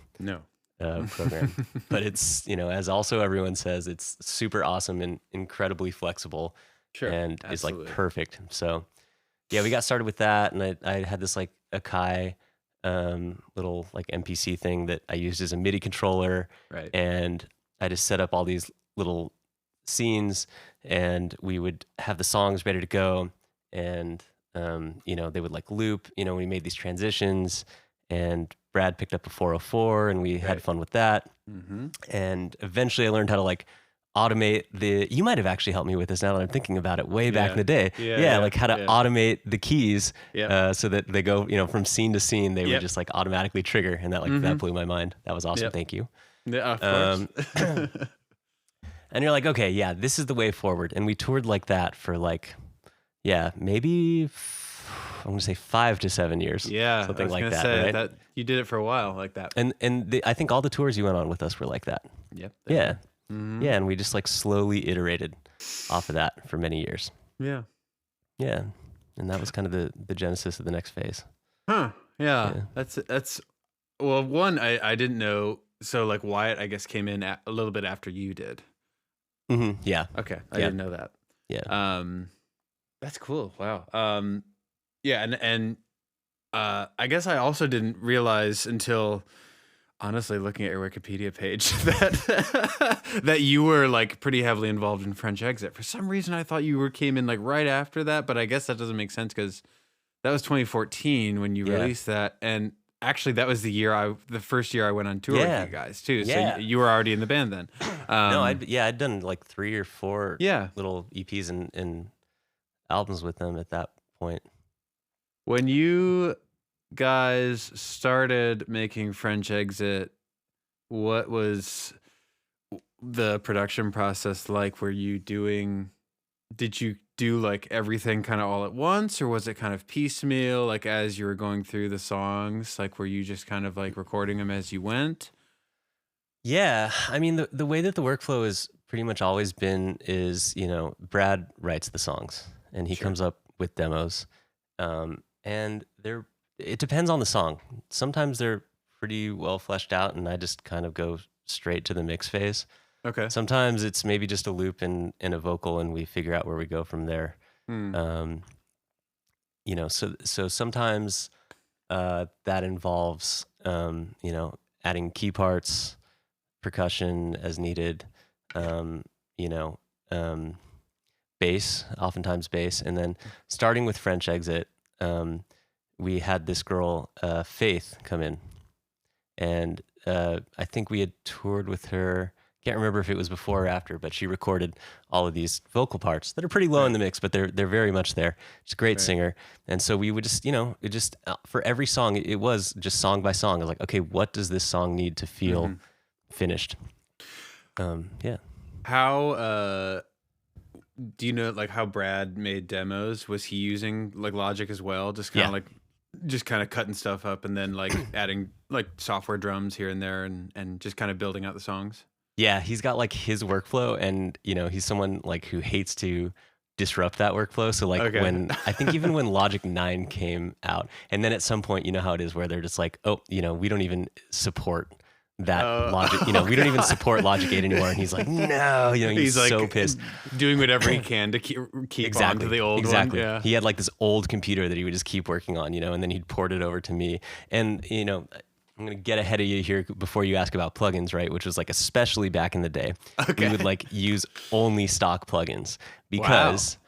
[SPEAKER 2] program, but it's, as also everyone says, it's super awesome and incredibly flexible.
[SPEAKER 1] Sure,
[SPEAKER 2] and
[SPEAKER 1] absolutely.
[SPEAKER 2] is like perfect. So yeah, we got started with that, and I had this like Akai little like MPC thing that I used as a MIDI controller,
[SPEAKER 1] Right.
[SPEAKER 2] and I just set up all these little scenes, and we would have the songs ready to go, and they would like loop. We made these transitions, and Brad picked up a 404, and we had fun with that. And eventually, I learned how to like automate you might have actually helped me with this now that I'm thinking about it way back in the day. Like how to automate the keys so that they go, from scene to scene, they would just like automatically trigger. And that that blew my mind. That was awesome. Thank you.
[SPEAKER 1] Yeah, of course.
[SPEAKER 2] And you're like, okay, yeah, this is the way forward. And we toured like that for like, maybe I'm going to say 5 to 7 years.
[SPEAKER 1] Yeah.
[SPEAKER 2] Something like that,
[SPEAKER 1] say
[SPEAKER 2] right?
[SPEAKER 1] that you did it for a while like that.
[SPEAKER 2] And I think all the tours you went on with us were like that.
[SPEAKER 1] Yep.
[SPEAKER 2] Yeah. Yeah, and we just like slowly iterated off of that for many years.
[SPEAKER 1] Yeah.
[SPEAKER 2] Yeah, and that was kind of the genesis of the next phase.
[SPEAKER 1] Huh. Yeah. That's well, one, I didn't know. So like Wyatt, I guess, came in a little bit after you did.
[SPEAKER 2] Yeah.
[SPEAKER 1] Okay. I didn't know that.
[SPEAKER 2] Yeah.
[SPEAKER 1] That's cool. Wow. Yeah, and I guess I also didn't realize until, honestly, looking at your Wikipedia page that you were like pretty heavily involved in French Exit. For some reason, I thought you came in like right after that, but I guess that doesn't make sense because that was 2014 when you released that, and actually that was the first year I went on tour with you guys too. So you were already in the band then.
[SPEAKER 2] No, I'd done like 3 or 4 little EPs and albums with them at that point.
[SPEAKER 1] When you guys started making French Exit, what was the production process like? Did you do like everything kind of all at once, or was it kind of piecemeal, like as you were going through the songs? Like were you just kind of like recording them as you went?
[SPEAKER 2] Yeah, I mean the way that the workflow has pretty much always been is, Brad writes the songs and he comes up with demos, and it depends on the song. Sometimes they're pretty well fleshed out, and I just kind of go straight to the mix phase.
[SPEAKER 1] Okay.
[SPEAKER 2] Sometimes it's maybe just a loop and a vocal, and we figure out where we go from there. So sometimes that involves, adding key parts, percussion as needed, bass, oftentimes bass, and then starting with French Exit. We had this girl, Faith, come in, and I think we had toured with her. Can't remember if it was before or after, but she recorded all of these vocal parts that are pretty low in the mix, but they're very much there. She's a great singer, and so we would just, for every song, it was just song by song. I was like, okay, what does this song need to feel finished? Yeah.
[SPEAKER 1] How do you know like how Brad made demos? Was he using like Logic as well? Just kind of cutting stuff up and then like adding like software drums here and there and just kind of building out the songs?
[SPEAKER 2] Yeah, he's got like his workflow, and he's someone like who hates to disrupt that workflow. So like when I think even when Logic 9 came out, and then at some point, you know how it is where they're just like, oh, we don't even support that Logic, we don't even support Logic 8 anymore. And he's like, no, he's like so pissed,
[SPEAKER 1] doing whatever he can to keep on to the old one. Yeah.
[SPEAKER 2] He had like this old computer that he would just keep working on, and then he'd port it over to me. And I'm going to get ahead of you here before you ask about plugins, right? Which was like, especially back in the day, we would like use only stock plugins because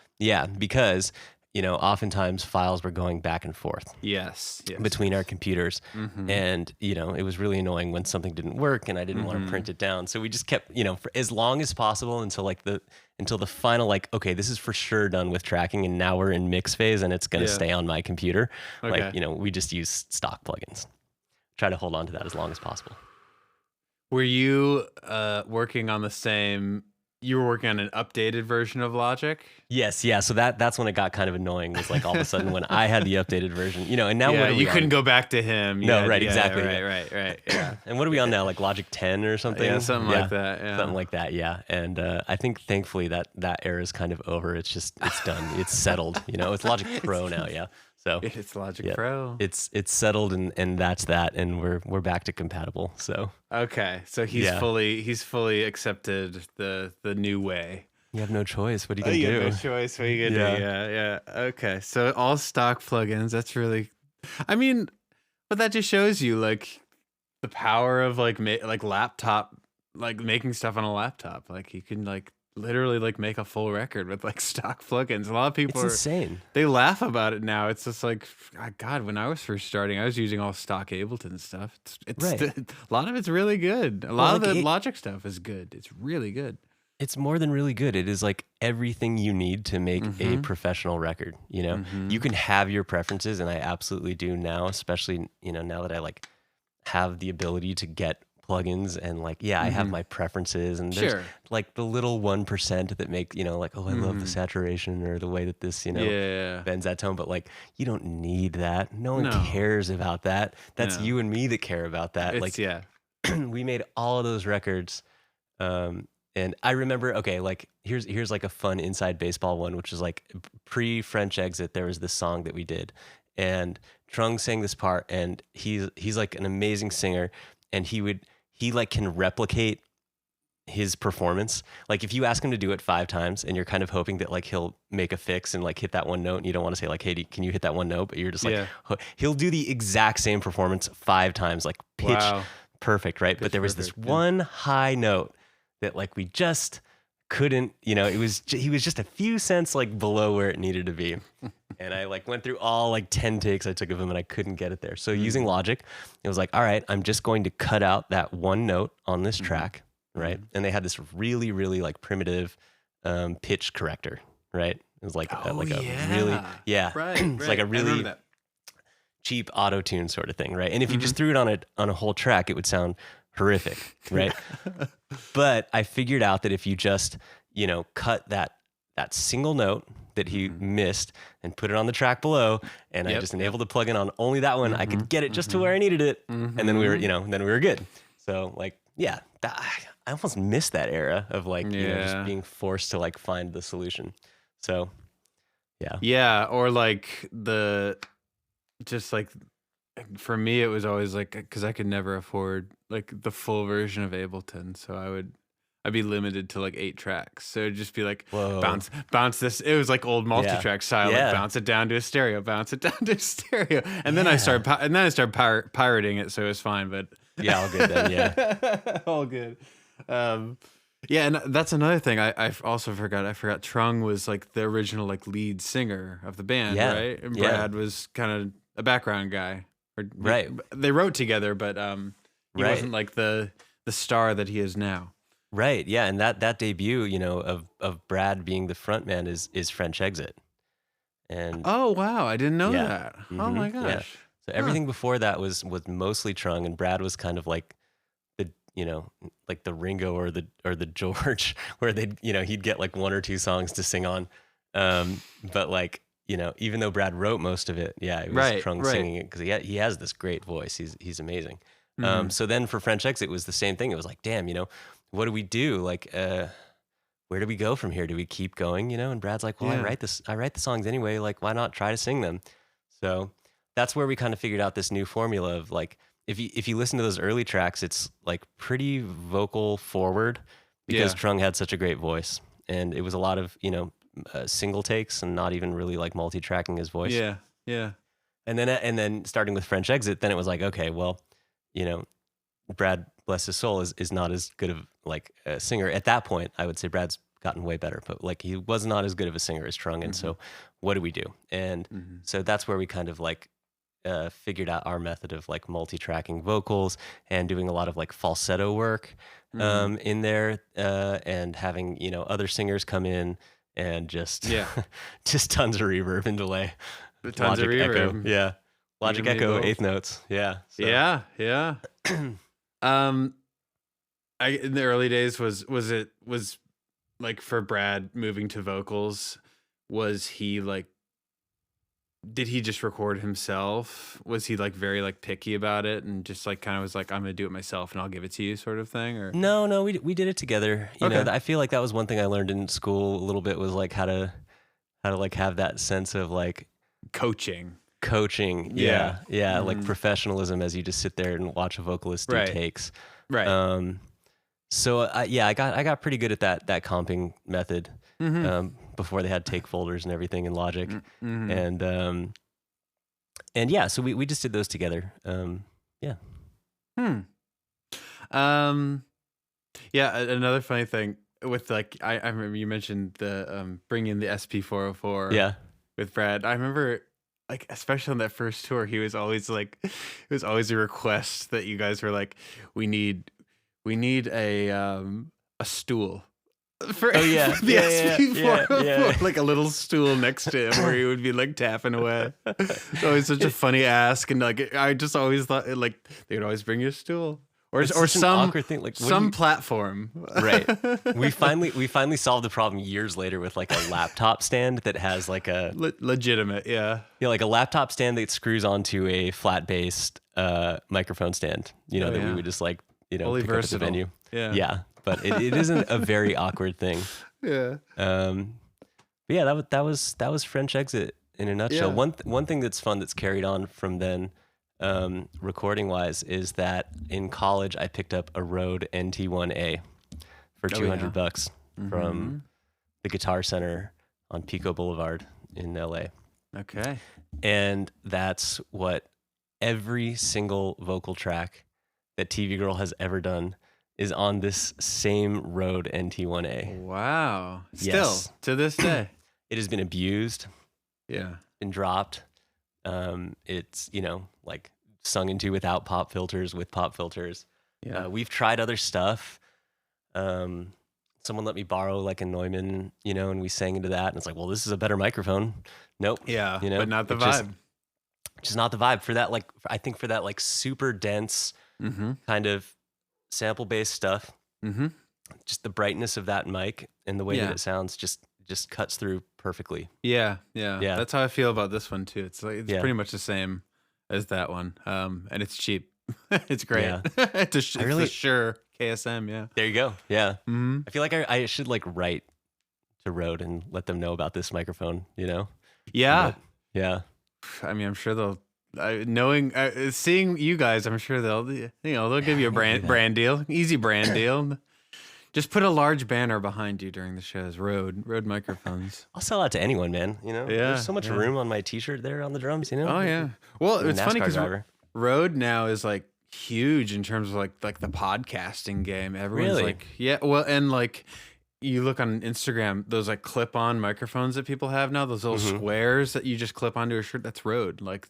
[SPEAKER 2] oftentimes files were going back and forth.
[SPEAKER 1] Yes.
[SPEAKER 2] Between our computers. And, it was really annoying when something didn't work and I didn't want to print it down. So we just kept, for as long as possible until the final, like, okay, this is for sure done with tracking and now we're in mix phase and it's going to stay on my computer.
[SPEAKER 1] Okay.
[SPEAKER 2] Like, we just use stock plugins. Try to hold on to that as long as possible.
[SPEAKER 1] Were you working on the same you were working on an updated version of Logic.
[SPEAKER 2] Yes, yeah. So that's when it got kind of annoying. Was like all of a sudden when I had the updated version, and now what are we
[SPEAKER 1] you couldn't go back to him.
[SPEAKER 2] No, right, exactly.
[SPEAKER 1] Right. Yeah.
[SPEAKER 2] And what are we on now? Like Logic 10 or something?
[SPEAKER 1] Yeah, something like that. Yeah.
[SPEAKER 2] Something like that. Yeah. And I think thankfully that era is kind of over. It's done. It's settled. It's Logic Pro now. Yeah. So
[SPEAKER 1] it's Logic Pro.
[SPEAKER 2] It's settled and that's that. And we're back to compatible. So
[SPEAKER 1] okay. So he's fully accepted the new way.
[SPEAKER 2] You have no choice. What are you gonna do?
[SPEAKER 1] No choice. What are you gonna do? Yeah. Okay. So all stock plugins. That's really, I mean, but that just shows you like the power of like laptop, like making stuff on a laptop. Like you can like literally like make a full record with like stock plugins. A lot of people
[SPEAKER 2] it's insane.
[SPEAKER 1] They laugh about it now. It's just like, God, when I was first starting, I was using all stock Ableton stuff. It's
[SPEAKER 2] right.
[SPEAKER 1] A lot of it's really good. A lot of the Logic stuff is good. It's really good.
[SPEAKER 2] It's more than really good. It is like everything you need to make a professional record. You can have your preferences, and I absolutely do now, especially, now that I like have the ability to get plugins and like, I have my preferences, and there's like the little 1% that make, like, oh, I love the saturation or the way that this, bends that tone. But like, you don't need that. No one cares about that. That's you and me that care about that. We made all of those records. And I remember, okay, like here's like a fun inside baseball one, which is like pre-French Exit. There was this song that we did, and Trung sang this part, and he's like an amazing singer, and he like can replicate his performance. Like if you ask him to do it 5 times, and you're kind of hoping that like he'll make a fix and like hit that one note, and you don't want to say like, hey, can you hit that one note? But you're just like, he'll do the exact same performance 5 times, like pitch perfect, right? But there was this one high note that like we just couldn't, he was just a few cents like below where it needed to be. And I like went through all like 10 takes I took of him, and I couldn't get it there. So using Logic, it was like, all right, I'm just going to cut out that one note on this track, right? And they had this really, really like primitive pitch corrector, right? It was like a really, it's like a really cheap auto-tune sort of thing, right? And if you just threw it on a whole track, it would sound horrific, right? But I figured out that if you just, cut that single note that he missed and put it on the track below, and I just enabled the plugin on only that one, I could get it just to where I needed it, and then we were good. So like, I almost missed that era of like, just being forced to like find the solution. So,
[SPEAKER 1] or like for me, it was always like, because I could never afford like the full version of Ableton, so I'd be limited to like 8 tracks. So it'd just be like, bounce this. It was like old multi-track style, like bounce it down to a stereo, bounce it down to a stereo, and then I started pirating it, so it was fine. But
[SPEAKER 2] all good then,
[SPEAKER 1] all good. And that's another thing I also forgot. I forgot Trung was like the original like lead singer of the band, right? And Brad was kind of a background guy.
[SPEAKER 2] Right.
[SPEAKER 1] They wrote together, but he wasn't like the star that he is now.
[SPEAKER 2] Right. Yeah. And that debut, of Brad being the front man is French Exit. And
[SPEAKER 1] oh wow, I didn't know that. Oh my gosh. Yeah.
[SPEAKER 2] So everything before that was mostly Trung, and Brad was kind of like the like the Ringo or the George, where he'd get like 1 or 2 songs to sing on. But like, even though Brad wrote most of it, it was Trung singing it, because he has this great voice. He's amazing. So then for French Exit, it was the same thing. It was like, damn, what do we do? Like, where do we go from here? Do we keep going? And Brad's like, well, I write the songs anyway. Like, why not try to sing them? So that's where we kind of figured out this new formula of like, if you listen to those early tracks, it's like pretty vocal forward, because Trung had such a great voice, and it was a lot of single takes and not even really like multi-tracking his voice.
[SPEAKER 1] Yeah.
[SPEAKER 2] And then starting with French Exit, then it was like, okay, well, Brad, bless his soul, is not as good of like a singer at that point. I would say Brad's gotten way better, but like he was not as good of a singer as Trung. And so what do we do? And so that's where we kind of like figured out our method of like multi-tracking vocals and doing a lot of like falsetto work in there, and having other singers come in and just just tons of reverb and delay.
[SPEAKER 1] Tons of reverb.
[SPEAKER 2] Echo. Logic Echo, 8th notes.
[SPEAKER 1] So. In the early days was like for Brad moving to vocals, was he like, did he just record himself? Was he like very like picky about it and just like kind of was like, I'm gonna do it myself and I'll give it to you sort of thing? Or
[SPEAKER 2] No, we did it together. You know, I feel like that was one thing I learned in school a little bit, was like how to like have that sense of like
[SPEAKER 1] coaching.
[SPEAKER 2] Yeah. Like professionalism as you just sit there and watch a vocalist do takes.
[SPEAKER 1] Right.
[SPEAKER 2] So I got pretty good at that comping method before they had take folders and everything in Logic, and yeah, so we just did those together. Yeah.
[SPEAKER 1] Yeah. Another funny thing with like, I remember you mentioned the bringing the SP404.
[SPEAKER 2] Yeah.
[SPEAKER 1] With Brad, I remember. Like, especially on that first tour, he was always like, it was always a request that you guys were like, we need a stool for,
[SPEAKER 2] for the
[SPEAKER 1] SP404, like a little stool next to him where he would be like tapping away. It's always such a funny ask, and like I just always thought like they would always bring you a stool. Or some
[SPEAKER 2] awkward thing, like
[SPEAKER 1] some platform,
[SPEAKER 2] right? We finally solved the problem years later with like a laptop stand that has like a
[SPEAKER 1] legitimate,
[SPEAKER 2] like a laptop stand that screws onto a flat based microphone stand. You know, that we would just like
[SPEAKER 1] fully
[SPEAKER 2] pick
[SPEAKER 1] versatile.
[SPEAKER 2] up at the venue. Yeah, but it isn't a very awkward thing.
[SPEAKER 1] Yeah.
[SPEAKER 2] But yeah, that was French Exit in a nutshell.
[SPEAKER 1] Yeah.
[SPEAKER 2] One thing that's fun that's carried on from then. Recording wise, is that in college I picked up a Rode NT1A for $200 from the Guitar Center on Pico Boulevard in LA.
[SPEAKER 1] Okay.
[SPEAKER 2] And that's what every single vocal track that TV Girl has ever done is on this same Rode NT1A.
[SPEAKER 1] Wow. Still
[SPEAKER 2] Yes.
[SPEAKER 1] to this day.
[SPEAKER 2] It has been abused.
[SPEAKER 1] Yeah.
[SPEAKER 2] Been dropped. It's, like sung into without pop filters, with pop filters.
[SPEAKER 1] Yeah.
[SPEAKER 2] We've tried other stuff. Someone let me borrow like a Neumann, and we sang into that. And it's like, well, this is a better microphone. Nope.
[SPEAKER 1] Yeah. But not the vibe.
[SPEAKER 2] Just not the vibe for that. Like, I think for that like super dense kind of sample based stuff, just the brightness of that mic and the way that it sounds just cuts through perfectly.
[SPEAKER 1] Yeah. That's how I feel about this one too. It's like pretty much the same as that one, and it's cheap. It's great.
[SPEAKER 2] Yeah.
[SPEAKER 1] it's a sure KSM. Yeah.
[SPEAKER 2] There you go. Yeah. I feel like I should like write to Rode and let them know about this microphone.
[SPEAKER 1] Yeah.
[SPEAKER 2] Yeah.
[SPEAKER 1] I mean, I'm sure they'll. Seeing you guys, I'm sure they'll give you a brand deal, easy brand deal. Just put a large banner behind you during the shows. Rode microphones.
[SPEAKER 2] I'll sell out to anyone, man. There's so much room on my T-shirt there on the drums.
[SPEAKER 1] Oh yeah. Well, it's funny because
[SPEAKER 2] driver.
[SPEAKER 1] Rode now is like huge in terms of like the podcasting game. Everyone's
[SPEAKER 2] really?
[SPEAKER 1] like, yeah. Well, and like you look on Instagram, those like clip-on microphones that people have now, those little squares that you just clip onto a shirt. That's Rode. Like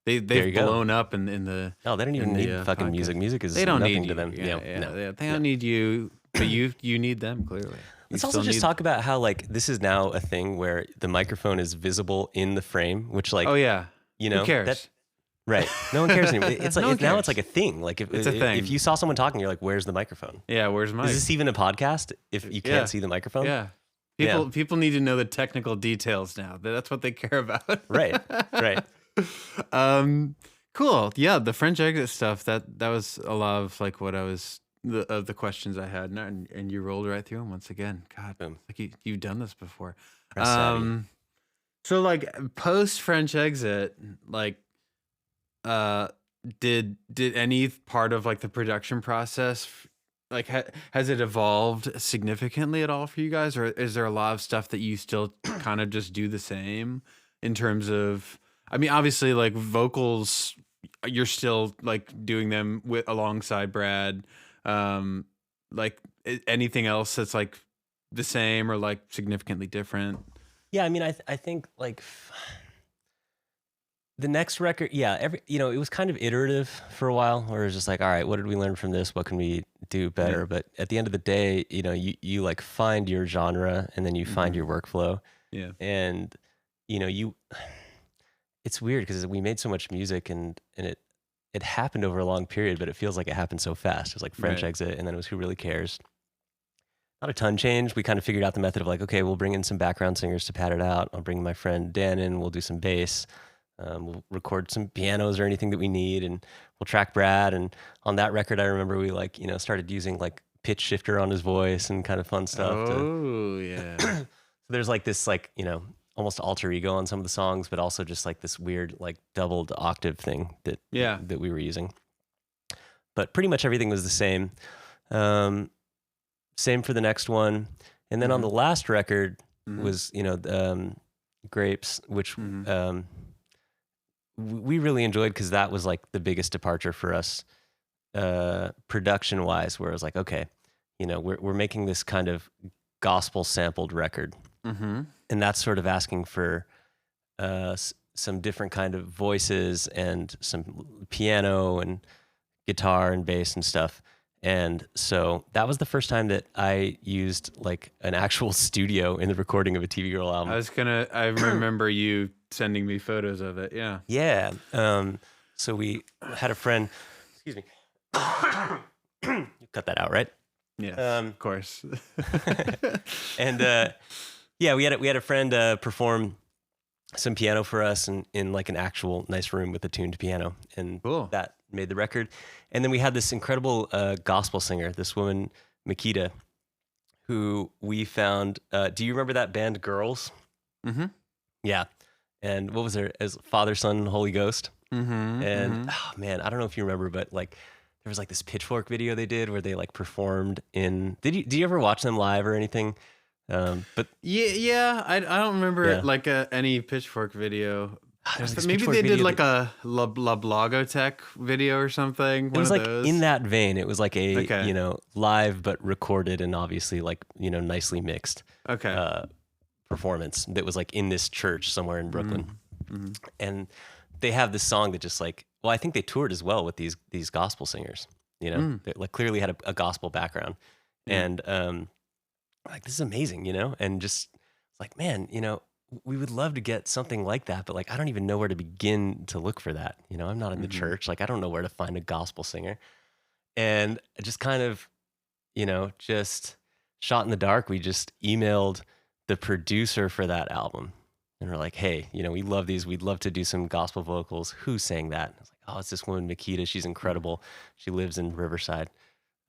[SPEAKER 1] they've blown up in the.
[SPEAKER 2] Oh, they don't even need fucking podcast. Music. Music is nothing to them.
[SPEAKER 1] They don't need you. But you need them, clearly.
[SPEAKER 2] Let's also just talk about how like this is now a thing where the microphone is visible in the frame, which like
[SPEAKER 1] who cares?
[SPEAKER 2] Right. No one cares anymore. It's like
[SPEAKER 1] now
[SPEAKER 2] it's like a thing. Like
[SPEAKER 1] it's a thing.
[SPEAKER 2] If you saw someone talking, you're like, "Where's the microphone?"
[SPEAKER 1] Yeah, where's my?
[SPEAKER 2] Is this even a podcast? If you can't see the microphone?
[SPEAKER 1] Yeah. People need to know the technical details now. That's what they care about.
[SPEAKER 2] Right.
[SPEAKER 1] Cool. Yeah, the French Exit stuff. That was a lot of like what I was. The questions I had, and you rolled right through them once again. God,
[SPEAKER 2] boom!
[SPEAKER 1] Like you've done this before. So like post French Exit, like, did any part of like the production process, like has it evolved significantly at all for you guys, or is there a lot of stuff that you still kind of just do the same in terms of? I mean, obviously, like vocals, you're still like doing them alongside Brad. Like anything else that's like the same or like significantly different?
[SPEAKER 2] Yeah, I mean, I think like the next record, it was kind of iterative for a while, where it was just like, all right, what did we learn from this? What can we do better? But at the end of the day, you like find your genre and then you find your workflow.
[SPEAKER 1] Yeah.
[SPEAKER 2] And it's weird because we made so much music and it happened over a long period, but it feels like it happened so fast. It was like French Exit, and then it was Who Really Cares. not a ton changed. We kind of figured out the method of like, okay, we'll bring in some background singers to pad it out. I'll bring my friend Dan in. We'll do some bass. We'll record some pianos or anything that we need, and we'll track Brad. And on that record, I remember we like, started using like pitch shifter on his voice and kind of fun stuff.
[SPEAKER 1] Yeah.
[SPEAKER 2] So there's like this like, almost alter ego on some of the songs, but also just like this weird like doubled octave thing that we were using. But pretty much everything was the same. Same for the next one. And then on the last record was, Grapes, which we really enjoyed because that was like the biggest departure for us production wise, where it was like, okay, we're making this kind of gospel sampled record. And that's sort of asking for some different kind of voices and some piano and guitar and bass and stuff. And so that was the first time that I used like an actual studio in the recording of a TV Girl album.
[SPEAKER 1] I remember you sending me photos of it. Yeah.
[SPEAKER 2] Yeah. So we had a friend, excuse me. You cut that out, right?
[SPEAKER 1] Yeah, of course.
[SPEAKER 2] And we had a friend perform some piano for us in like an actual nice room with a tuned piano, and that made the record. And then we had this incredible gospel singer, this woman Makita, who we found. Do you remember that band Girls? Yeah. And what was there as Father, Son, Holy Ghost? Oh man, I don't know if you remember, but like there was like this Pitchfork video they did where they like performed in. Did you ever watch them live or anything? But
[SPEAKER 1] I don't remember like any Pitchfork video. Maybe they did like a La Blogotech video or something.
[SPEAKER 2] It was like in that vein. It was like a live but recorded and obviously like nicely mixed performance that was like in this church somewhere in Brooklyn. And they have this song that just like, well, I think they toured as well with these gospel singers. They like clearly had a gospel background, and like this is amazing, and just like, man, we would love to get something like that, but like I don't even know where to begin to look for that. I'm not in the church, like I don't know where to find a gospel singer, and just kind of, just shot in the dark. We just emailed the producer for that album. And we're like, hey, we love these. We'd love to do some gospel vocals. Who sang that? I was like, oh, it's this woman, Makita. She's incredible. She lives in Riverside.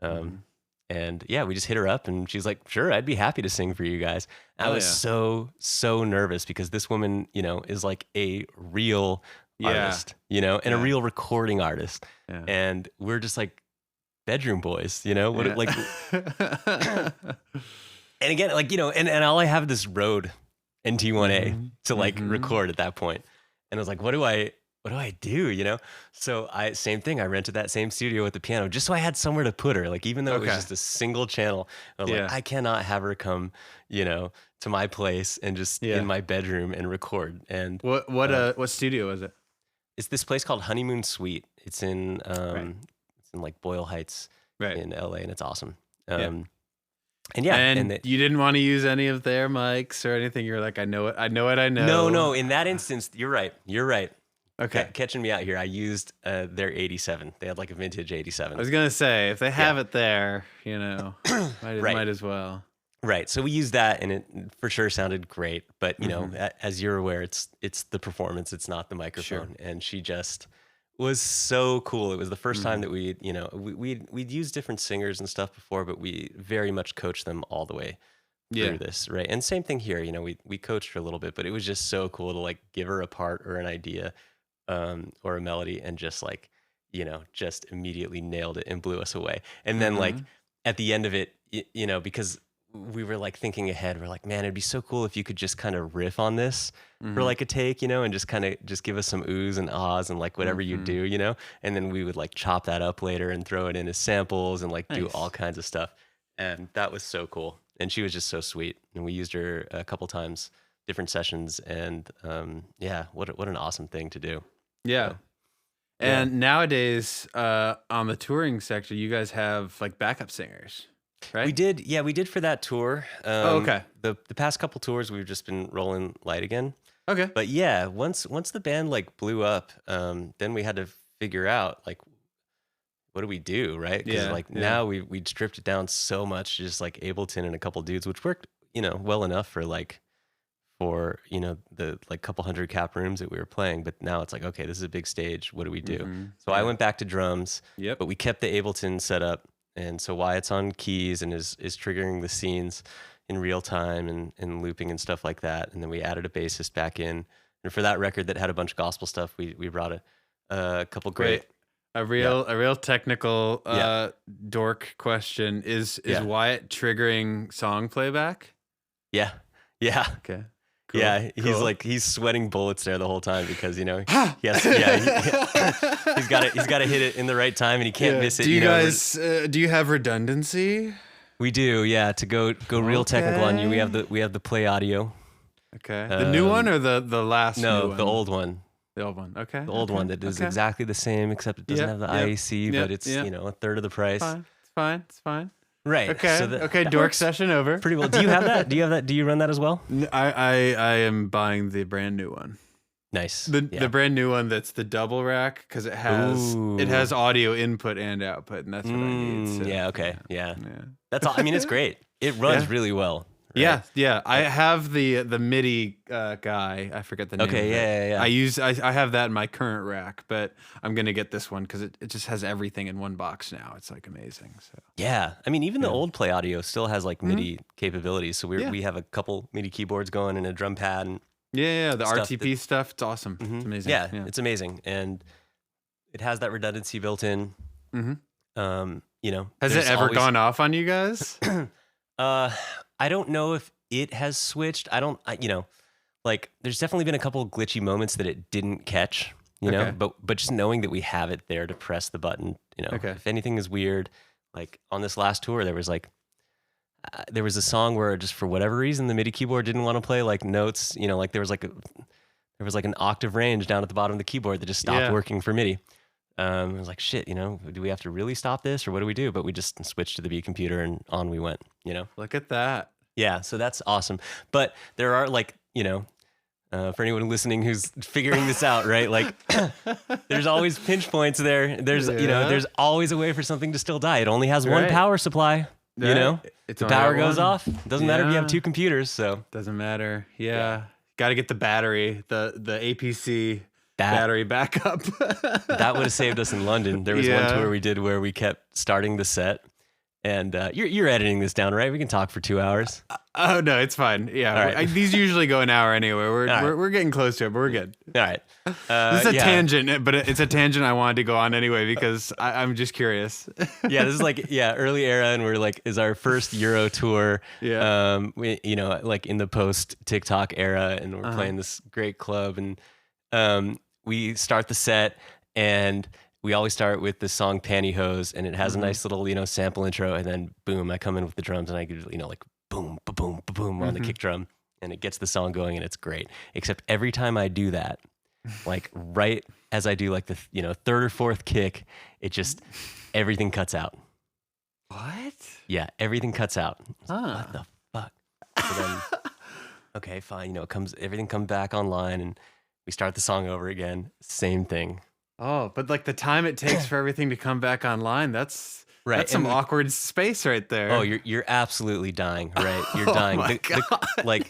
[SPEAKER 2] And yeah, we just hit her up and she's like, sure, I'd be happy to sing for you guys. I was so nervous because this woman, is like a real artist, and a real recording artist. Yeah. And we're just like bedroom boys, what like, and again, like, and all I have this Rode NT1A to like record at that point. And I was like, what do I do? So same thing. I rented that same studio with the piano just so I had somewhere to put her. Like, even though it was just a single channel, I was like, I cannot have her come, to my place and just in my bedroom and record. And
[SPEAKER 1] what studio is it?
[SPEAKER 2] It's this place called Honeymoon Suite. It's in, it's in like Boyle Heights in LA, and it's awesome. And
[SPEAKER 1] you didn't want to use any of their mics or anything. You're like, I know it.
[SPEAKER 2] No. In that instance, you're right. Okay. Catching me out here. I used their 87. They had like a vintage 87.
[SPEAKER 1] I was going to say, if they have it there, might as well.
[SPEAKER 2] Right. So we used that and it for sure sounded great. But, as you're aware, it's the performance. It's not the microphone. Sure. And she just was so cool. It was the first time that we'd used different singers and stuff before, but we very much coached them all the way through this, right? And same thing here, we coached her a little bit, but it was just so cool to like give her a part or an idea or a melody and just like, just immediately nailed it and blew us away. And then like at the end of it, because we were like thinking ahead, we're like, man, it'd be so cool if you could just kind of riff on this for like a take, and just kind of just give us some oohs and ahs and like whatever you do, and then we would like chop that up later and throw it in as samples and like do all kinds of stuff. And that was so cool. And she was just so sweet. And we used her a couple times, different sessions. And what an awesome thing to do.
[SPEAKER 1] Yeah. So, and nowadays on the touring section, you guys have like backup singers. Right?
[SPEAKER 2] We did for that tour.
[SPEAKER 1] Okay.
[SPEAKER 2] The past couple tours, we've just been rolling light again.
[SPEAKER 1] Okay.
[SPEAKER 2] But yeah, once the band like blew up, then we had to figure out like what do we do, right? Because now we stripped it down so much, just like Ableton and a couple dudes, which worked, well enough for the like couple hundred cap rooms that we were playing. But now it's like, okay, this is a big stage. What do we do? So I went back to drums, but we kept the Ableton set up. And so Wyatt's on keys and is triggering the scenes in real time and looping and stuff like that. And then we added a bassist back in. And for that record that had a bunch of gospel stuff, we brought a couple great.
[SPEAKER 1] A real technical dork question. Is Wyatt triggering song playback?
[SPEAKER 2] Yeah.
[SPEAKER 1] Okay. Cool.
[SPEAKER 2] Yeah, he's sweating bullets there the whole time because he's got to hit it in the right time and he can't miss it.
[SPEAKER 1] Do you guys do you have redundancy?
[SPEAKER 2] We do, yeah. To go real technical on you, we have the play audio.
[SPEAKER 1] Okay. The new one or the last?
[SPEAKER 2] No,
[SPEAKER 1] new one?
[SPEAKER 2] the old one.
[SPEAKER 1] The old one. Okay.
[SPEAKER 2] The old one that is exactly the same except it doesn't have the IAC, but it's a third of the price.
[SPEAKER 1] It's fine.
[SPEAKER 2] Right.
[SPEAKER 1] Okay.
[SPEAKER 2] So
[SPEAKER 1] dork works. Session over.
[SPEAKER 2] Pretty well. Do you have that? Do you run that as well?
[SPEAKER 1] I am buying the brand new one.
[SPEAKER 2] Nice.
[SPEAKER 1] The brand new one that's the double rack because it has audio input and output, and that's what I need. So,
[SPEAKER 2] yeah. Okay. Yeah. That's all. I mean, it's great. It runs really well. Right?
[SPEAKER 1] Yeah. I have the MIDI guy. I forget the name.
[SPEAKER 2] Okay, yeah.
[SPEAKER 1] I have that in my current rack, but I'm gonna get this one because it just has everything in one box now. It's like amazing. So
[SPEAKER 2] yeah, I mean, even the old Play Audio still has like MIDI capabilities. So we have a couple MIDI keyboards going and a drum pad and
[SPEAKER 1] the RTP stuff. It's awesome. It's amazing.
[SPEAKER 2] Yeah, it's amazing, and it has that redundancy built in.
[SPEAKER 1] Has it ever gone off on you guys?
[SPEAKER 2] I don't know if it has switched. There's definitely been a couple of glitchy moments that it didn't catch, know, but just knowing that we have it there to press the button, if anything is weird, like on this last tour, there was a song where just for whatever reason, the MIDI keyboard didn't want to play like notes, like there was an octave range down at the bottom of the keyboard that just stopped working for MIDI. I was like, shit, do we have to really stop this or what do we do? But we just switched to the B computer and on we went,
[SPEAKER 1] Look at that.
[SPEAKER 2] Yeah, so that's awesome. But there are for anyone listening who's figuring this out, right? Like there's always pinch points there. There's, there's always a way for something to still die. It only has one power supply,
[SPEAKER 1] It's
[SPEAKER 2] the power goes off. It doesn't matter if you have two computers, so.
[SPEAKER 1] Doesn't matter. Yeah. Got to get the battery, the APC battery backup.
[SPEAKER 2] That would have saved us in London. There was one tour we did where we kept starting the set. And you're editing this down, right? We can talk for 2 hours.
[SPEAKER 1] Oh no, it's fine. Yeah,
[SPEAKER 2] right.
[SPEAKER 1] These usually go an hour anyway. We're getting close to it, but we're good.
[SPEAKER 2] All right.
[SPEAKER 1] This is a tangent, but it's a tangent I wanted to go on anyway because I'm just curious.
[SPEAKER 2] Yeah, this is early era, and we're is our first Euro tour.
[SPEAKER 1] Yeah.
[SPEAKER 2] We, in the post TikTok era, and we're playing this great club, and we start the set and. We always start with the song Pantyhose, and it has a nice little, sample intro, and then boom, I come in with the drums, and I get, boom, ba-boom, ba-boom on the kick drum, and it gets the song going, and it's great. Except every time I do that, right as I do the, third or fourth kick, it just, everything cuts out.
[SPEAKER 1] What?
[SPEAKER 2] Yeah, everything cuts out. What the fuck? So then, okay, fine, everything comes back online, and we start the song over again, same thing.
[SPEAKER 1] Oh, but the time it takes for everything to come back online, that's
[SPEAKER 2] right.
[SPEAKER 1] That's some awkward space right there.
[SPEAKER 2] Oh, you're absolutely dying, right? You're dying.
[SPEAKER 1] My God.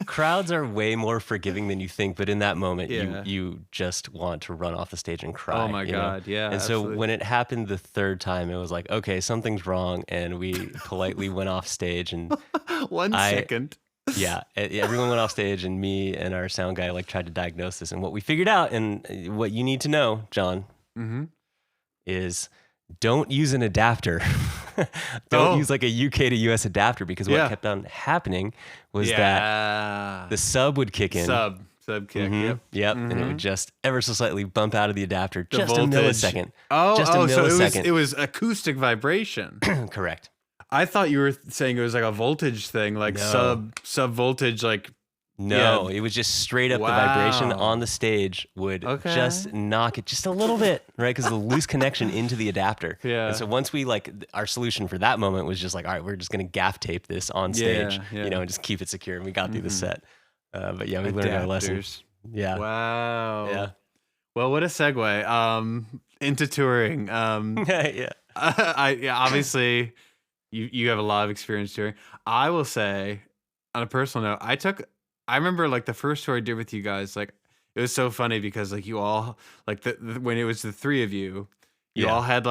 [SPEAKER 2] Crowds are way more forgiving than you think, but in that moment, you just want to run off the stage and cry.
[SPEAKER 1] Oh my God, yeah.
[SPEAKER 2] And
[SPEAKER 1] absolutely.
[SPEAKER 2] so when it happened the third time, it was like, okay, something's wrong, and we politely went off stage and
[SPEAKER 1] 1 second.
[SPEAKER 2] Yeah, everyone went off stage, and me and our sound guy tried to diagnose this. And what we figured out, and what you need to know, John, is don't use an adapter. Don't use a UK to US adapter because what kept on happening was that the sub would kick in.
[SPEAKER 1] Sub kick. Yep.
[SPEAKER 2] And it would just ever so slightly bump out of the adapter, just a millisecond.
[SPEAKER 1] Just a millisecond. So it was acoustic vibration.
[SPEAKER 2] Correct.
[SPEAKER 1] I thought you were saying it was a voltage thing, sub voltage,
[SPEAKER 2] No, it was just straight up the vibration on the stage would just knock it just a little bit, right? Because the loose connection into the adapter.
[SPEAKER 1] Yeah.
[SPEAKER 2] And so once we our solution for that moment was just all right, we're just going to gaff tape this on stage, and just keep it secure. And we got through the set. But we learned our lesson.
[SPEAKER 1] Yeah. Wow.
[SPEAKER 2] Yeah.
[SPEAKER 1] Well, what a segue. into touring.
[SPEAKER 2] Yeah.
[SPEAKER 1] Obviously you have a lot of experience touring. I will say, on a personal note, I remember like the first tour I did with you guys, like it was so funny because like you all like when it was the three of you, you all had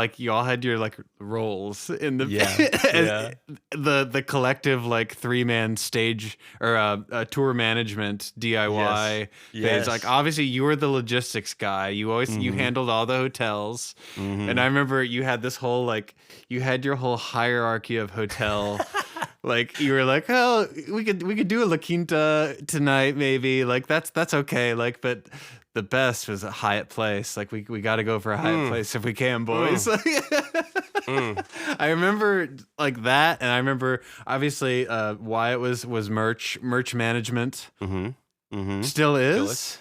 [SPEAKER 1] your like roles in the the collective like 3-man stage or tour management DIY phase. Like obviously you were the logistics guy. You always you handled all the hotels, and I remember you had this whole like you had your whole hierarchy of hotel. Like you were like, oh, we could do a La Quinta tonight, maybe. Like that's okay. Like, but the best was a Hyatt Place. Like we got to go for a Hyatt Place if we can, boys. I remember like that, and I remember obviously Wyatt was merch management. Still is.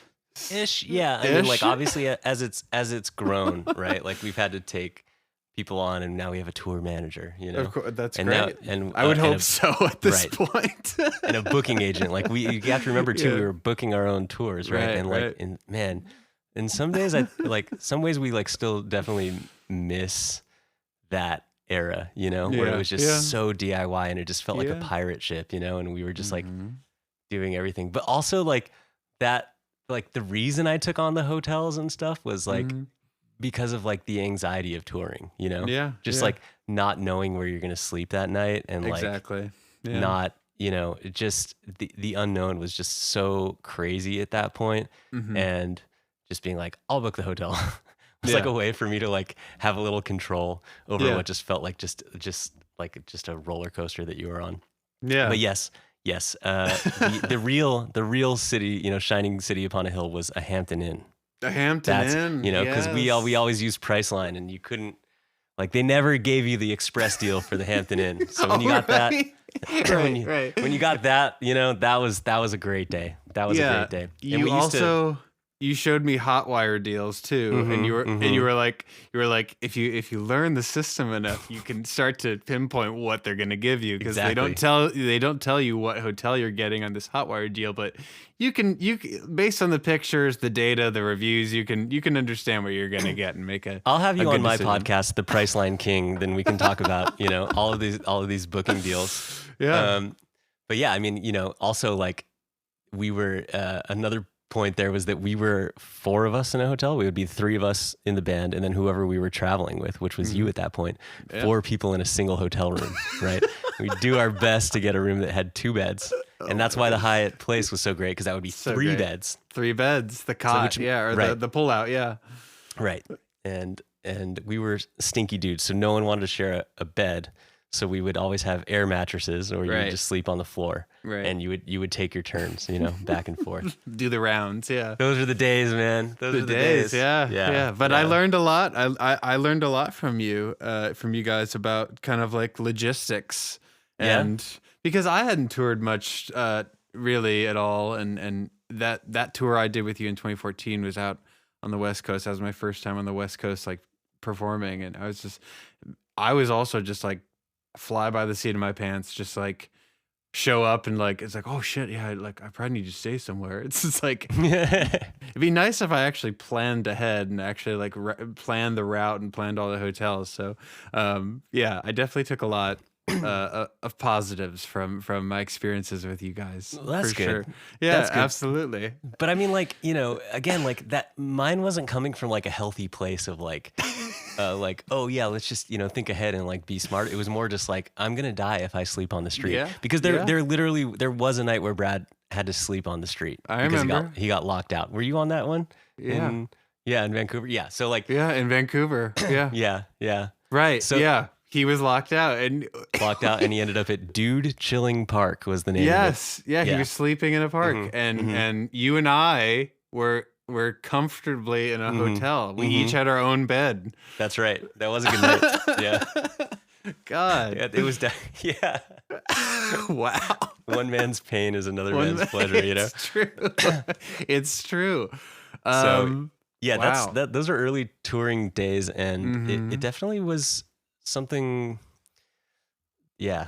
[SPEAKER 2] Ish, yeah. I mean, like obviously as it's grown, right? Like we've had to take people on, and now we have a tour manager, you know.
[SPEAKER 1] Of course, that's
[SPEAKER 2] and
[SPEAKER 1] great.
[SPEAKER 2] And
[SPEAKER 1] I would hope so at this point.
[SPEAKER 2] And a booking agent, like you have to remember too, we were booking our own tours, right? And like, and man, in some days, some ways we like still definitely miss that era, you know, where it was just so DIY, and it just felt like a pirate ship, you know, and we were just like doing everything. But also like that, like the reason I took on the hotels and stuff was like. Because of like the anxiety of touring, you know? Just like not knowing where you're going to sleep that night, and like not, you know, just the unknown was just so crazy at that point. And just being like, I'll book the hotel. It was like a way for me to like have a little control over what just felt like just a roller coaster that you were on. But yes. The real city, you know, shining city upon a hill was a Hampton Inn.
[SPEAKER 1] The Hampton Inn,
[SPEAKER 2] you know, because we always used Priceline, and you couldn't, like, they never gave you the express deal for the Hampton Inn. So when you got that, when you got that, you know, that was a great day. That was a great day. And
[SPEAKER 1] you showed me Hotwire deals too, and you were like if you learn the system enough, you can start to pinpoint what they're going to give you, because they don't tell you what hotel you're getting on this Hotwire deal, but you can based on the pictures, the data, the reviews, you can understand what you're going to get and make a.
[SPEAKER 2] I'll have you on my podcast, The Priceline King. Then we can talk about, you know, all of these booking deals.
[SPEAKER 1] Yeah.
[SPEAKER 2] But yeah, I mean, you know, also like we were another point there was that we were 4 of us in a hotel. We would be 3 of us in the band, and then whoever we were traveling with, which was you at that point. 4 people in a single hotel room, right? We do our best to get a room that had 2 beds, and that's why the Hyatt Place was so great, because that would be 3 beds.
[SPEAKER 1] 3 beds, the cot, the pull out,
[SPEAKER 2] right. And we were stinky dudes, so no one wanted to share a bed. So we would always have air mattresses, or you would just sleep on the floor, and you would take your turns, you know, back and forth.
[SPEAKER 1] Do the rounds,
[SPEAKER 2] Those are the days, man. Those are the days.
[SPEAKER 1] Yeah. But I learned a lot. I learned a lot from you guys about kind of like logistics, and because I hadn't toured much really at all, and that tour I did with you in 2014 was out on the West Coast. That was my first time on the West Coast, like performing, and I was also just like fly by the seat of my pants, just like show up, and like it's like, oh shit, like I probably need to stay somewhere. It's just like it'd be nice if I actually planned ahead and actually like planned the route and planned all the hotels. So I definitely took a lot of positives from my experiences with you guys.
[SPEAKER 2] Well, that's
[SPEAKER 1] for
[SPEAKER 2] good.
[SPEAKER 1] Sure. Yeah, that's good. Absolutely.
[SPEAKER 2] But I mean, like, you know, again, like that, mine wasn't coming from like a healthy place of like oh yeah, let's just, you know, think ahead and like be smart. It was more just like, I'm gonna die if I sleep on the street.
[SPEAKER 1] Yeah.
[SPEAKER 2] Because there literally was a night where Brad had to sleep on the street.
[SPEAKER 1] I remember.
[SPEAKER 2] He got locked out. Were you on that one?
[SPEAKER 1] Yeah.
[SPEAKER 2] In Vancouver. Yeah. So like.
[SPEAKER 1] Yeah, in Vancouver. Yeah.
[SPEAKER 2] Yeah.
[SPEAKER 1] Right. So he was locked out, and
[SPEAKER 2] he ended up at Dude Chilling Park was the name.
[SPEAKER 1] Yes.
[SPEAKER 2] of it.
[SPEAKER 1] He was sleeping in a park, and you and I were comfortably in a hotel. We each had our own bed.
[SPEAKER 2] That's right. That was a good night. Yeah.
[SPEAKER 1] God.
[SPEAKER 2] Yeah, it was. Yeah.
[SPEAKER 1] Wow.
[SPEAKER 2] One man's pain is another man's pleasure. You know.
[SPEAKER 1] It's true. It's true.
[SPEAKER 2] So yeah,
[SPEAKER 1] wow.
[SPEAKER 2] those are early touring days, and it definitely was something. Yeah,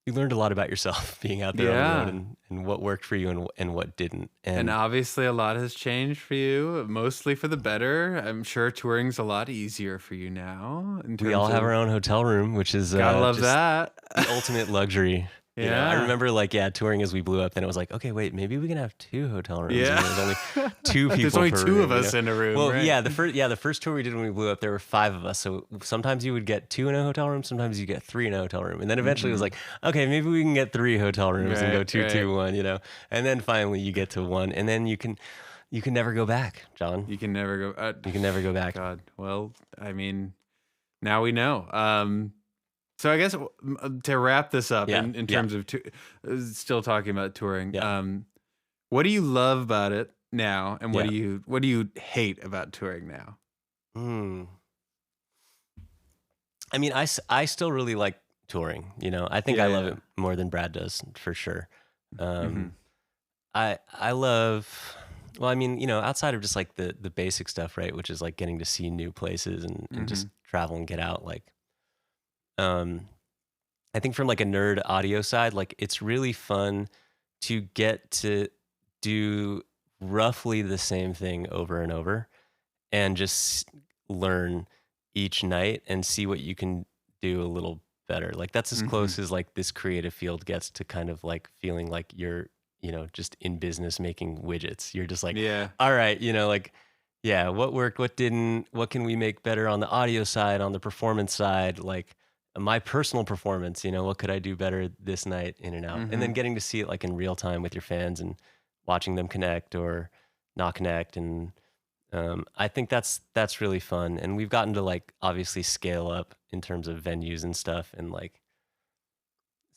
[SPEAKER 2] you learned a lot about yourself being out there on the road and what worked for you and what didn't.
[SPEAKER 1] And obviously a lot has changed for you, mostly for the better. I'm sure touring's a lot easier for you now.
[SPEAKER 2] We all have our own hotel room, which is
[SPEAKER 1] gotta love that.
[SPEAKER 2] The ultimate luxury.
[SPEAKER 1] Yeah.
[SPEAKER 2] You know, I remember touring as we blew up, then it was like, okay, wait, maybe we can have 2 hotel rooms.
[SPEAKER 1] Yeah.
[SPEAKER 2] And there's only 2 people.
[SPEAKER 1] There's only
[SPEAKER 2] per
[SPEAKER 1] 2
[SPEAKER 2] room,
[SPEAKER 1] of us in a room.
[SPEAKER 2] Well,
[SPEAKER 1] right?
[SPEAKER 2] the first tour we did when we blew up, there were 5 of us. So sometimes you would get 2 in a hotel room, sometimes you get 3 in a hotel room. And then eventually it was like, okay, maybe we can get 3 hotel rooms and go 2, 2, 1, you know. And then finally you get to 1, and then you can never go back, John.
[SPEAKER 1] You can never go.
[SPEAKER 2] You can never go back.
[SPEAKER 1] God. Well, I mean, now we know. So I guess to wrap this up in terms of still talking about touring, what do you love about it now, and what do you hate about touring now?
[SPEAKER 2] I mean, I still really like touring. You know, I think I love it more than Brad does, for sure. I love. Well, I mean, you know, outside of just like the basic stuff, right, which is like getting to see new places and just travel and get out, like. I think from like a nerd audio side, like it's really fun to get to do roughly the same thing over and over and just learn each night and see what you can do a little better. Like that's as close as like this creative field gets to kind of like feeling like you're, you know, just in business making widgets. You're just like, all right, you know, like, yeah, what worked, what didn't, what can we make better on the audio side, on the performance side, like my personal performance, you know, what could I do better this night, in and out? And then getting to see it like in real time with your fans and watching them connect or not connect. And I think that's really fun. And we've gotten to like obviously scale up in terms of venues and stuff, and like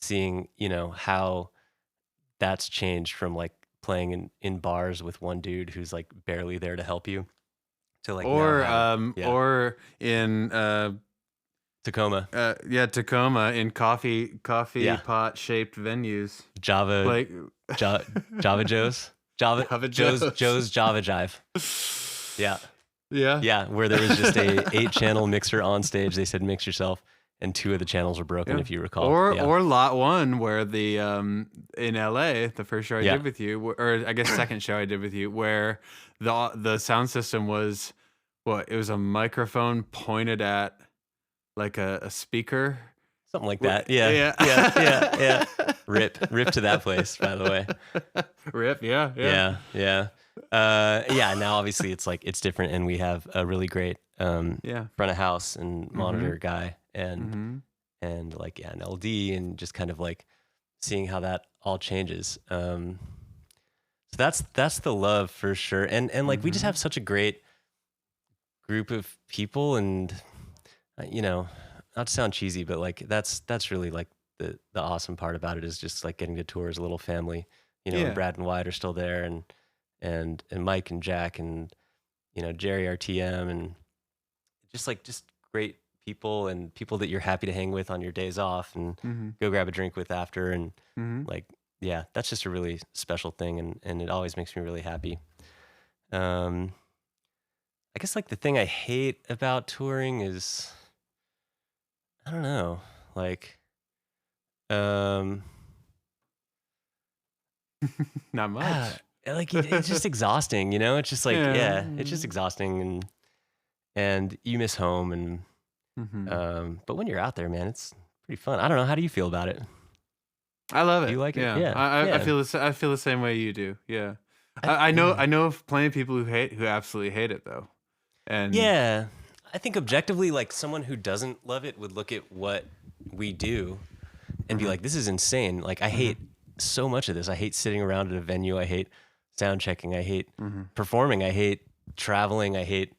[SPEAKER 2] seeing, you know, how that's changed from like playing in bars with one dude who's like barely there to help you to like
[SPEAKER 1] or in
[SPEAKER 2] Tacoma.
[SPEAKER 1] Tacoma in coffee pot shaped venues.
[SPEAKER 2] Java Joe's Java Jive. Yeah, where there was just a 8-channel mixer on stage. They said mix yourself, and 2 of the channels were broken, if you recall.
[SPEAKER 1] Or Lot 1, where the in LA, the first show I did with you, or I guess second show I did with you, where the sound system was it was a microphone pointed at like a speaker,
[SPEAKER 2] something like that. Yeah. Rip to that place, by the way.
[SPEAKER 1] Rip.
[SPEAKER 2] Yeah. Now obviously it's like it's different, and we have a really great front of house and monitor guy, and like an LD, and just kind of like seeing how that all changes. So that's the love for sure, and like we just have such a great group of people, and you know, not to sound cheesy, but like that's really like the awesome part about it, is just like getting to tour as a little family. You know, Brad and Wyatt are still there, and Mike and Jack, and you know, Jerry, our TM, and just great people, and people that you're happy to hang with on your days off and go grab a drink with after, and like that's just a really special thing, and it always makes me really happy. I guess like the thing I hate about touring is, I don't know, like,
[SPEAKER 1] not much.
[SPEAKER 2] Like it's just exhausting, you know. It's just like it's just exhausting, and you miss home, and but when you're out there, man, it's pretty fun. I don't know. How do you feel about it?
[SPEAKER 1] I love it.
[SPEAKER 2] Do you like it?
[SPEAKER 1] Yeah. I feel the same way you do. Yeah. I know of plenty of people who absolutely hate it though. And
[SPEAKER 2] I think objectively, like someone who doesn't love it would look at what we do and be like, this is insane. Like I hate so much of this. I hate sitting around at a venue. I hate sound checking. I hate performing. I hate traveling. I hate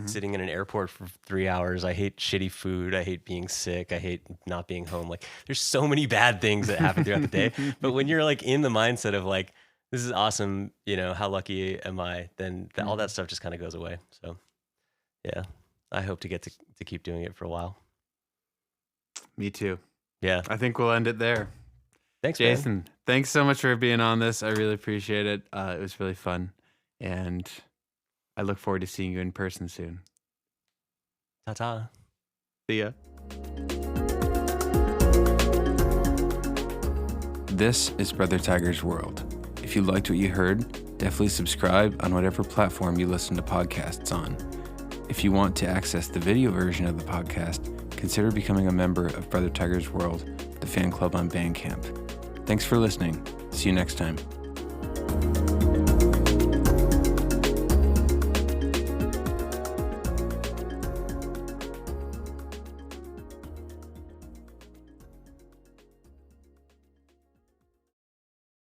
[SPEAKER 2] sitting in an airport for 3 hours. I hate shitty food. I hate being sick. I hate not being home. Like there's so many bad things that happen throughout the day. But when you're like in the mindset of like, this is awesome, you know, how lucky am I? Then all that stuff just kind of goes away. So yeah, I hope to get to keep doing it for a while.
[SPEAKER 1] Me too.
[SPEAKER 2] Yeah.
[SPEAKER 1] I think we'll end it there.
[SPEAKER 2] Thanks,
[SPEAKER 1] Jason.
[SPEAKER 2] Man.
[SPEAKER 1] Thanks so much for being on this. I really appreciate it. It was really fun. And I look forward to seeing you in person soon.
[SPEAKER 2] Ta-ta.
[SPEAKER 1] See ya. This is Brothertiger's World. If you liked what you heard, definitely subscribe on whatever platform you listen to podcasts on. If you want to access the video version of the podcast, consider becoming a member of Brothertiger's World, the fan club on Bandcamp. Thanks for listening. See you next time.